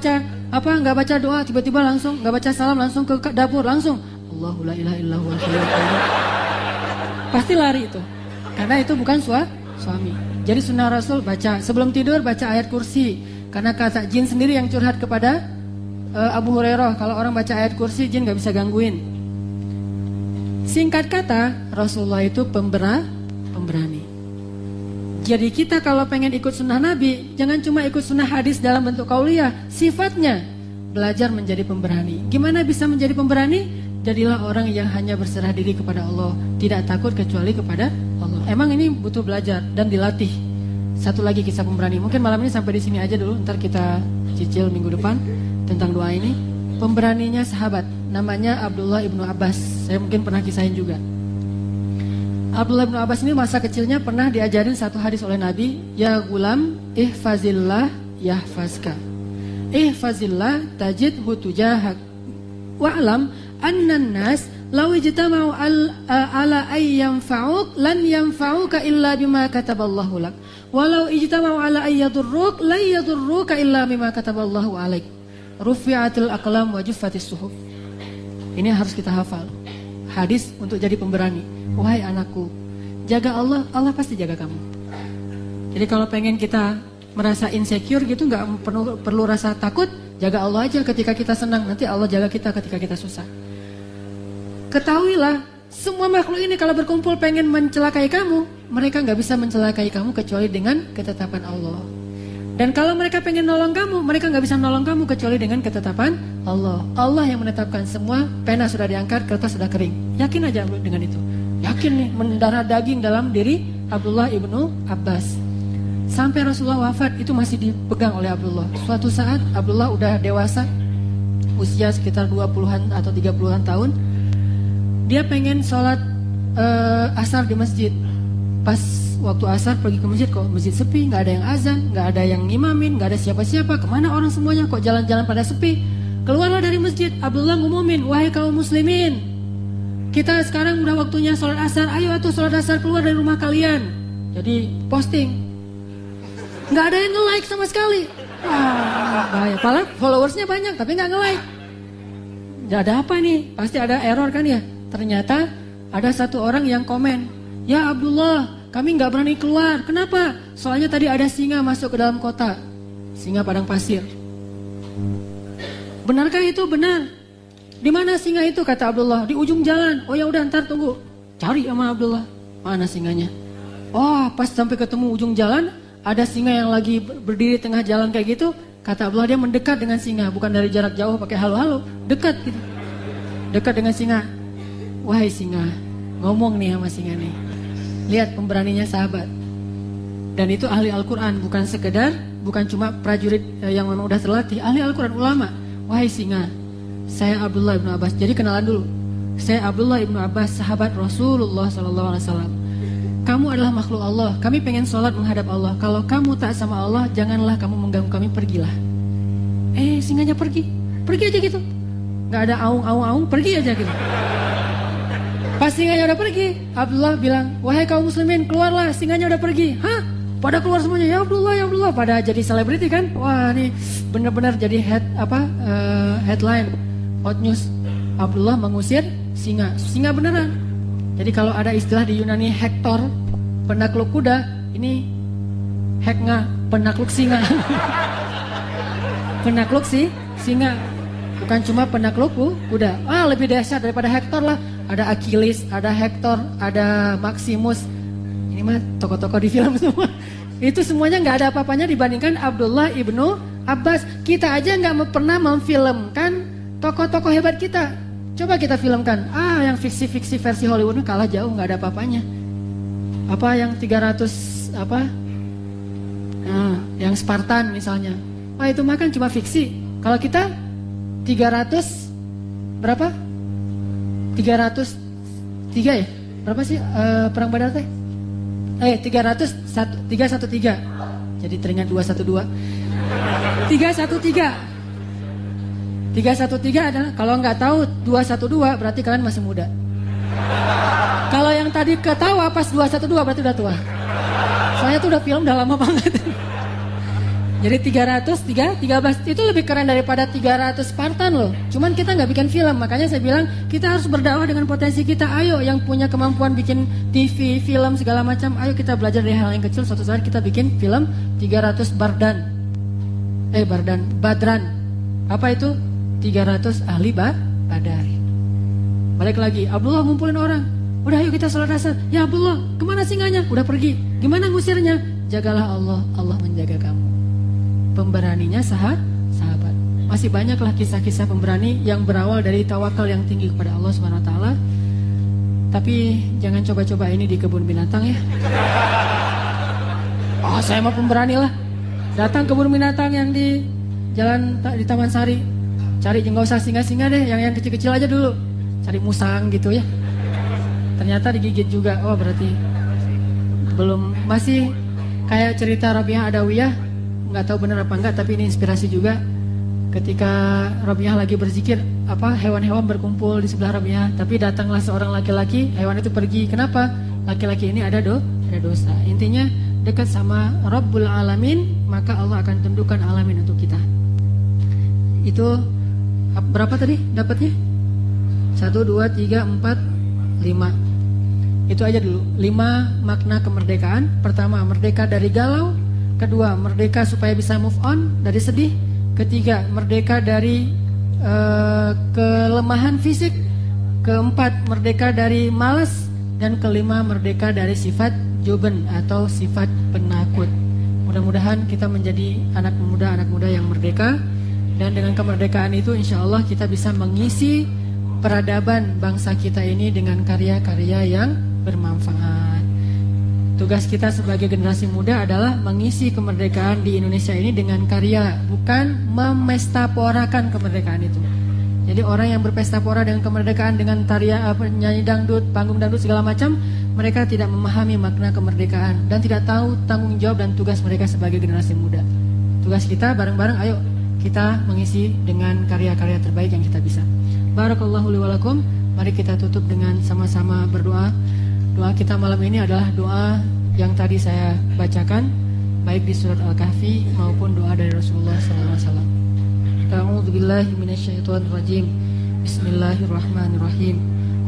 baca doa, tiba-tiba langsung nggak baca salam, langsung ke dapur, langsung Allahu la ilaha illallah. Pasti lari itu, karena itu bukan suami. Jadi sunnah Rasul baca sebelum tidur, baca ayat kursi, karena kata jin sendiri yang curhat kepada Abu Hurairah, kalau orang baca ayat kursi jin nggak bisa gangguin. Singkat kata, Rasulullah itu pemberani. Jadi kita kalau pengen ikut sunnah Nabi, jangan cuma ikut sunnah hadis dalam bentuk qauliyah, sifatnya belajar menjadi pemberani. Gimana bisa menjadi pemberani? Jadilah orang yang hanya berserah diri kepada Allah, tidak takut kecuali kepada Allah. Emang ini butuh belajar dan dilatih. Satu lagi kisah pemberani. Mungkin malam ini sampai di sini aja dulu, ntar kita cicil minggu depan tentang doa ini. Pemberaninya sahabat, namanya Abdullah ibnu Abbas. Saya mungkin pernah kisahin juga. Abdullah bin Abbas ini masa kecilnya pernah diajarin satu hadis oleh Nabi, ya gulam ihfazillah yahfazka, ihfazillah tajidhu tujahak, wa'lam annan nas law ijtama'u ala ay yanfa'uk lan yanfa'uka illa bima kataballahu lak, walau ijtama'u ala ay yadurruk lan yadurruka illa bima kataballahu alaik, rufi'atil aqlam wa juffatis suhuf. Ini harus kita hafal. Hadis untuk jadi pemberani. Wahai anakku, jaga Allah, Allah pasti jaga kamu. Jadi kalau pengen kita merasa insecure gitu, nggak perlu rasa takut, jaga Allah aja ketika kita senang, nanti Allah jaga kita ketika kita susah. Ketahuilah, semua makhluk ini kalau berkumpul pengen mencelakai kamu, mereka nggak bisa mencelakai kamu kecuali dengan ketetapan Allah. Dan kalau mereka pengen nolong kamu, mereka nggak bisa nolong kamu kecuali dengan ketetapan Allah. Allah yang menetapkan semua, pena sudah diangkat, kertas sudah kering. Yakin aja dengan itu. Yakin nih, mendarah daging dalam diri Abdullah ibnu Abbas. Sampai Rasulullah wafat, itu masih dipegang oleh Abdullah. Suatu saat Abdullah udah dewasa, usia sekitar 20-an atau 30-an tahun. Dia pengen sholat asar di masjid. Pas waktu asar pergi ke masjid, kok masjid sepi, nggak ada yang azan, nggak ada yang ngimamin, nggak ada siapa-siapa. Kemana orang semuanya? Kok jalan-jalan pada sepi? Keluarlah dari masjid, Abdullah ngumumin, wahai kaum muslimin, kita sekarang udah waktunya sholat asar. Ayo atuh sholat asar, keluar dari rumah kalian. Jadi posting, nggak ada yang nge-like sama sekali. Wah, bahaya. Padahal followersnya banyak, tapi nggak nge-like. Gak ada apa nih? Pasti ada error kan ya? Ternyata ada satu orang yang komen, ya Abdullah, kami nggak berani keluar. Kenapa? Soalnya tadi ada singa masuk ke dalam kota. Singa padang pasir. Benarkah itu? Benar. Di mana singa itu? Kata Abdullah. Di ujung jalan. Oh ya udah, ntar tunggu. Cari sama Abdullah. Mana singanya? Oh, pas sampai ketemu ujung jalan, ada singa yang lagi berdiri tengah jalan kayak gitu. Kata Abdullah, dia mendekat dengan singa, bukan dari jarak jauh pakai halo-halo, dekat gitu. Dekat dengan singa. Wahai singa, ngomong nih sama singa nih. Lihat pemberaninya sahabat. Dan itu ahli Al-Quran, bukan sekedar bukan cuma prajurit yang memang udah terlatih, ahli Al-Quran, ulama. Wahai singa, saya Abdullah ibnu Abbas. Jadi kenalan dulu. Saya Abdullah ibnu Abbas, sahabat Rasulullah SAW. Kamu adalah makhluk Allah. Kami pengen sholat menghadap Allah. Kalau kamu tak sama Allah, janganlah kamu mengganggu kami, pergilah. Singanya pergi aja gitu. Gak ada aung, pergi aja gitu. Pas singanya udah pergi, Abdullah bilang, wahai kaum muslimin, keluarlah, singanya udah pergi. Hah? Pada keluar semuanya, ya Abdullah, pada jadi selebriti kan? Wah, ini benar-benar jadi headline, hot news. Abdullah mengusir singa beneran. Jadi kalau ada istilah di Yunani Hektor, penakluk kuda, ini Heknga, penakluk singa. Penakluk singa, bukan cuma penakluk kuda. Lebih dahsyat daripada Hektor lah. Ada Achilles, ada Hektor, ada Maximus. Ini mah tokoh-tokoh di film semua. Itu semuanya nggak ada apa-apanya dibandingkan Abdullah ibnu Abbas. Kita aja nggak pernah memfilmkan tokoh-tokoh hebat kita. Coba kita filmkan. Yang fiksi-fiksi versi Hollywood kalah jauh, nggak ada apa-apanya. Apa yang 300 apa? Yang Spartan misalnya. Itu makan cuma fiksi. Kalau kita 300 berapa? 303 ya? Berapa sih perang Badar teh? 313. Jadi teringat 212. 313 adalah, kalau nggak tahu 212 berarti kalian masih muda. Kalau yang tadi ketawa pas 212 berarti udah tua. Soalnya tuh udah film udah lama banget. Jadi 13 itu lebih keren daripada 300 Spartan loh. Cuman kita nggak bikin film, makanya saya bilang kita harus berdakwah dengan potensi kita. Ayo yang punya kemampuan bikin TV, film segala macam, ayo kita belajar dari hal yang kecil. Suatu saat kita bikin film 300 Badran. Apa itu? 300 ahli Badar. Balik lagi, Abdullah ngumpulin orang. Udah ayo kita sholat asar. Ya Abdullah, kemana singanya? Udah pergi. Gimana ngusirnya? Jagalah Allah, Allah menjaga kamu. Pemberaninya sahabat. Masih banyaklah kisah-kisah pemberani yang berawal dari tawakal yang tinggi kepada Allah SWT. Tapi jangan coba-coba ini di kebun binatang ya. Saya mau pemberani lah. Datang kebun binatang yang di jalan di Taman Sari. Cari, nggak usah singa-singa deh, yang kecil-kecil aja dulu. Cari musang gitu ya. Ternyata digigit juga. Berarti belum, masih kayak cerita Rabi'ah Adawiyah. Nggak tahu benar apa enggak, tapi ini inspirasi juga. Ketika Rabi'ah lagi berzikir, hewan-hewan berkumpul di sebelah Rabi'ah, tapi datanglah seorang laki-laki, hewan itu pergi. Kenapa? Laki-laki ini ada dosa. Intinya dekat sama Rabbul Alamin, maka Allah akan tundukkan alamin untuk kita. Itu berapa tadi dapatnya? 1, 2, 3, 4, 5. Itu aja dulu. 5 makna kemerdekaan. Pertama, merdeka dari galau. Kedua, merdeka supaya bisa move on dari sedih. Ketiga, merdeka dari kelemahan fisik. Keempat, merdeka dari malas. Dan kelima, merdeka dari sifat juben atau sifat penakut. Mudah-mudahan kita menjadi anak muda yang merdeka. Dan dengan kemerdekaan itu insya Allah kita bisa mengisi peradaban bangsa kita ini dengan karya-karya yang bermanfaat. Tugas kita sebagai generasi muda adalah mengisi kemerdekaan di Indonesia ini dengan karya, bukan memestaporakan kemerdekaan itu. Jadi orang yang berpesta-pora dengan kemerdekaan, dengan tarian, nyanyi dangdut, panggung dangdut segala macam, mereka tidak memahami makna kemerdekaan dan tidak tahu tanggung jawab dan tugas mereka sebagai generasi muda. Tugas kita bareng-bareng, ayo kita mengisi dengan karya-karya terbaik yang kita bisa. Barakallahu li wa lakum. Mari kita tutup dengan sama-sama berdoa. Doa kita malam ini adalah doa yang tadi saya bacakan, baik di surat Al-Kahfi maupun doa dari Rasulullah SAW. A'udzubillahi minasyaitonirrajim. Bismillahirrahmanirrahim.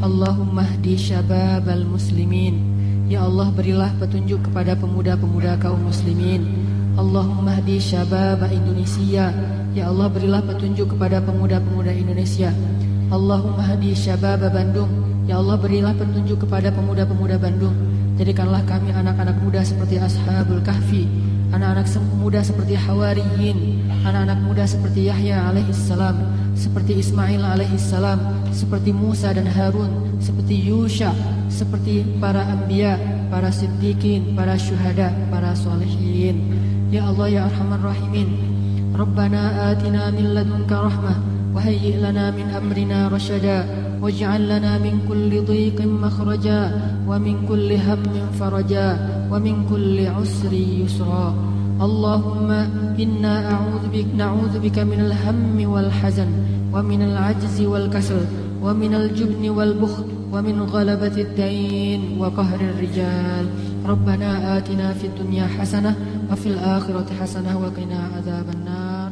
Allahumma hdi syababal muslimin. Ya Allah, berilah petunjuk kepada pemuda-pemuda kaum muslimin. Allahumma hdi syabab Indonesia. Ya Allah, berilah petunjuk kepada pemuda-pemuda Indonesia. Allahumma hdi syabab Bandung. Ya Allah, berilah petunjuk kepada pemuda-pemuda Bandung. Jadikanlah kami anak-anak muda seperti Ashabul Kahfi, anak-anak muda seperti Hawariyin, anak-anak muda seperti Yahya alaihissalam, seperti Ismail alaihissalam, seperti Musa dan Harun, seperti Yusha, seperti para anbiya, para siddiqin, para syuhada, para solehin. Ya Allah ya Arhamar Rahimin. Rabbana atina min ladunka rahmah wa hayyi' lana min amrina rasyada waj'al lana min kulli dhiqin makhraja wa min kulli hammin faraja wa min kulli usri yusra. Allahumma inna na'udzu bika minal hammi wal hazan wa minal ajzi wal kasal wa minal jubni wal bukhl wa min ghalabati ad-dain wa qahri ar-rijal. Rabbana atina fid dunya hasanah wa fil akhirati hasanah wa qina adzabannar.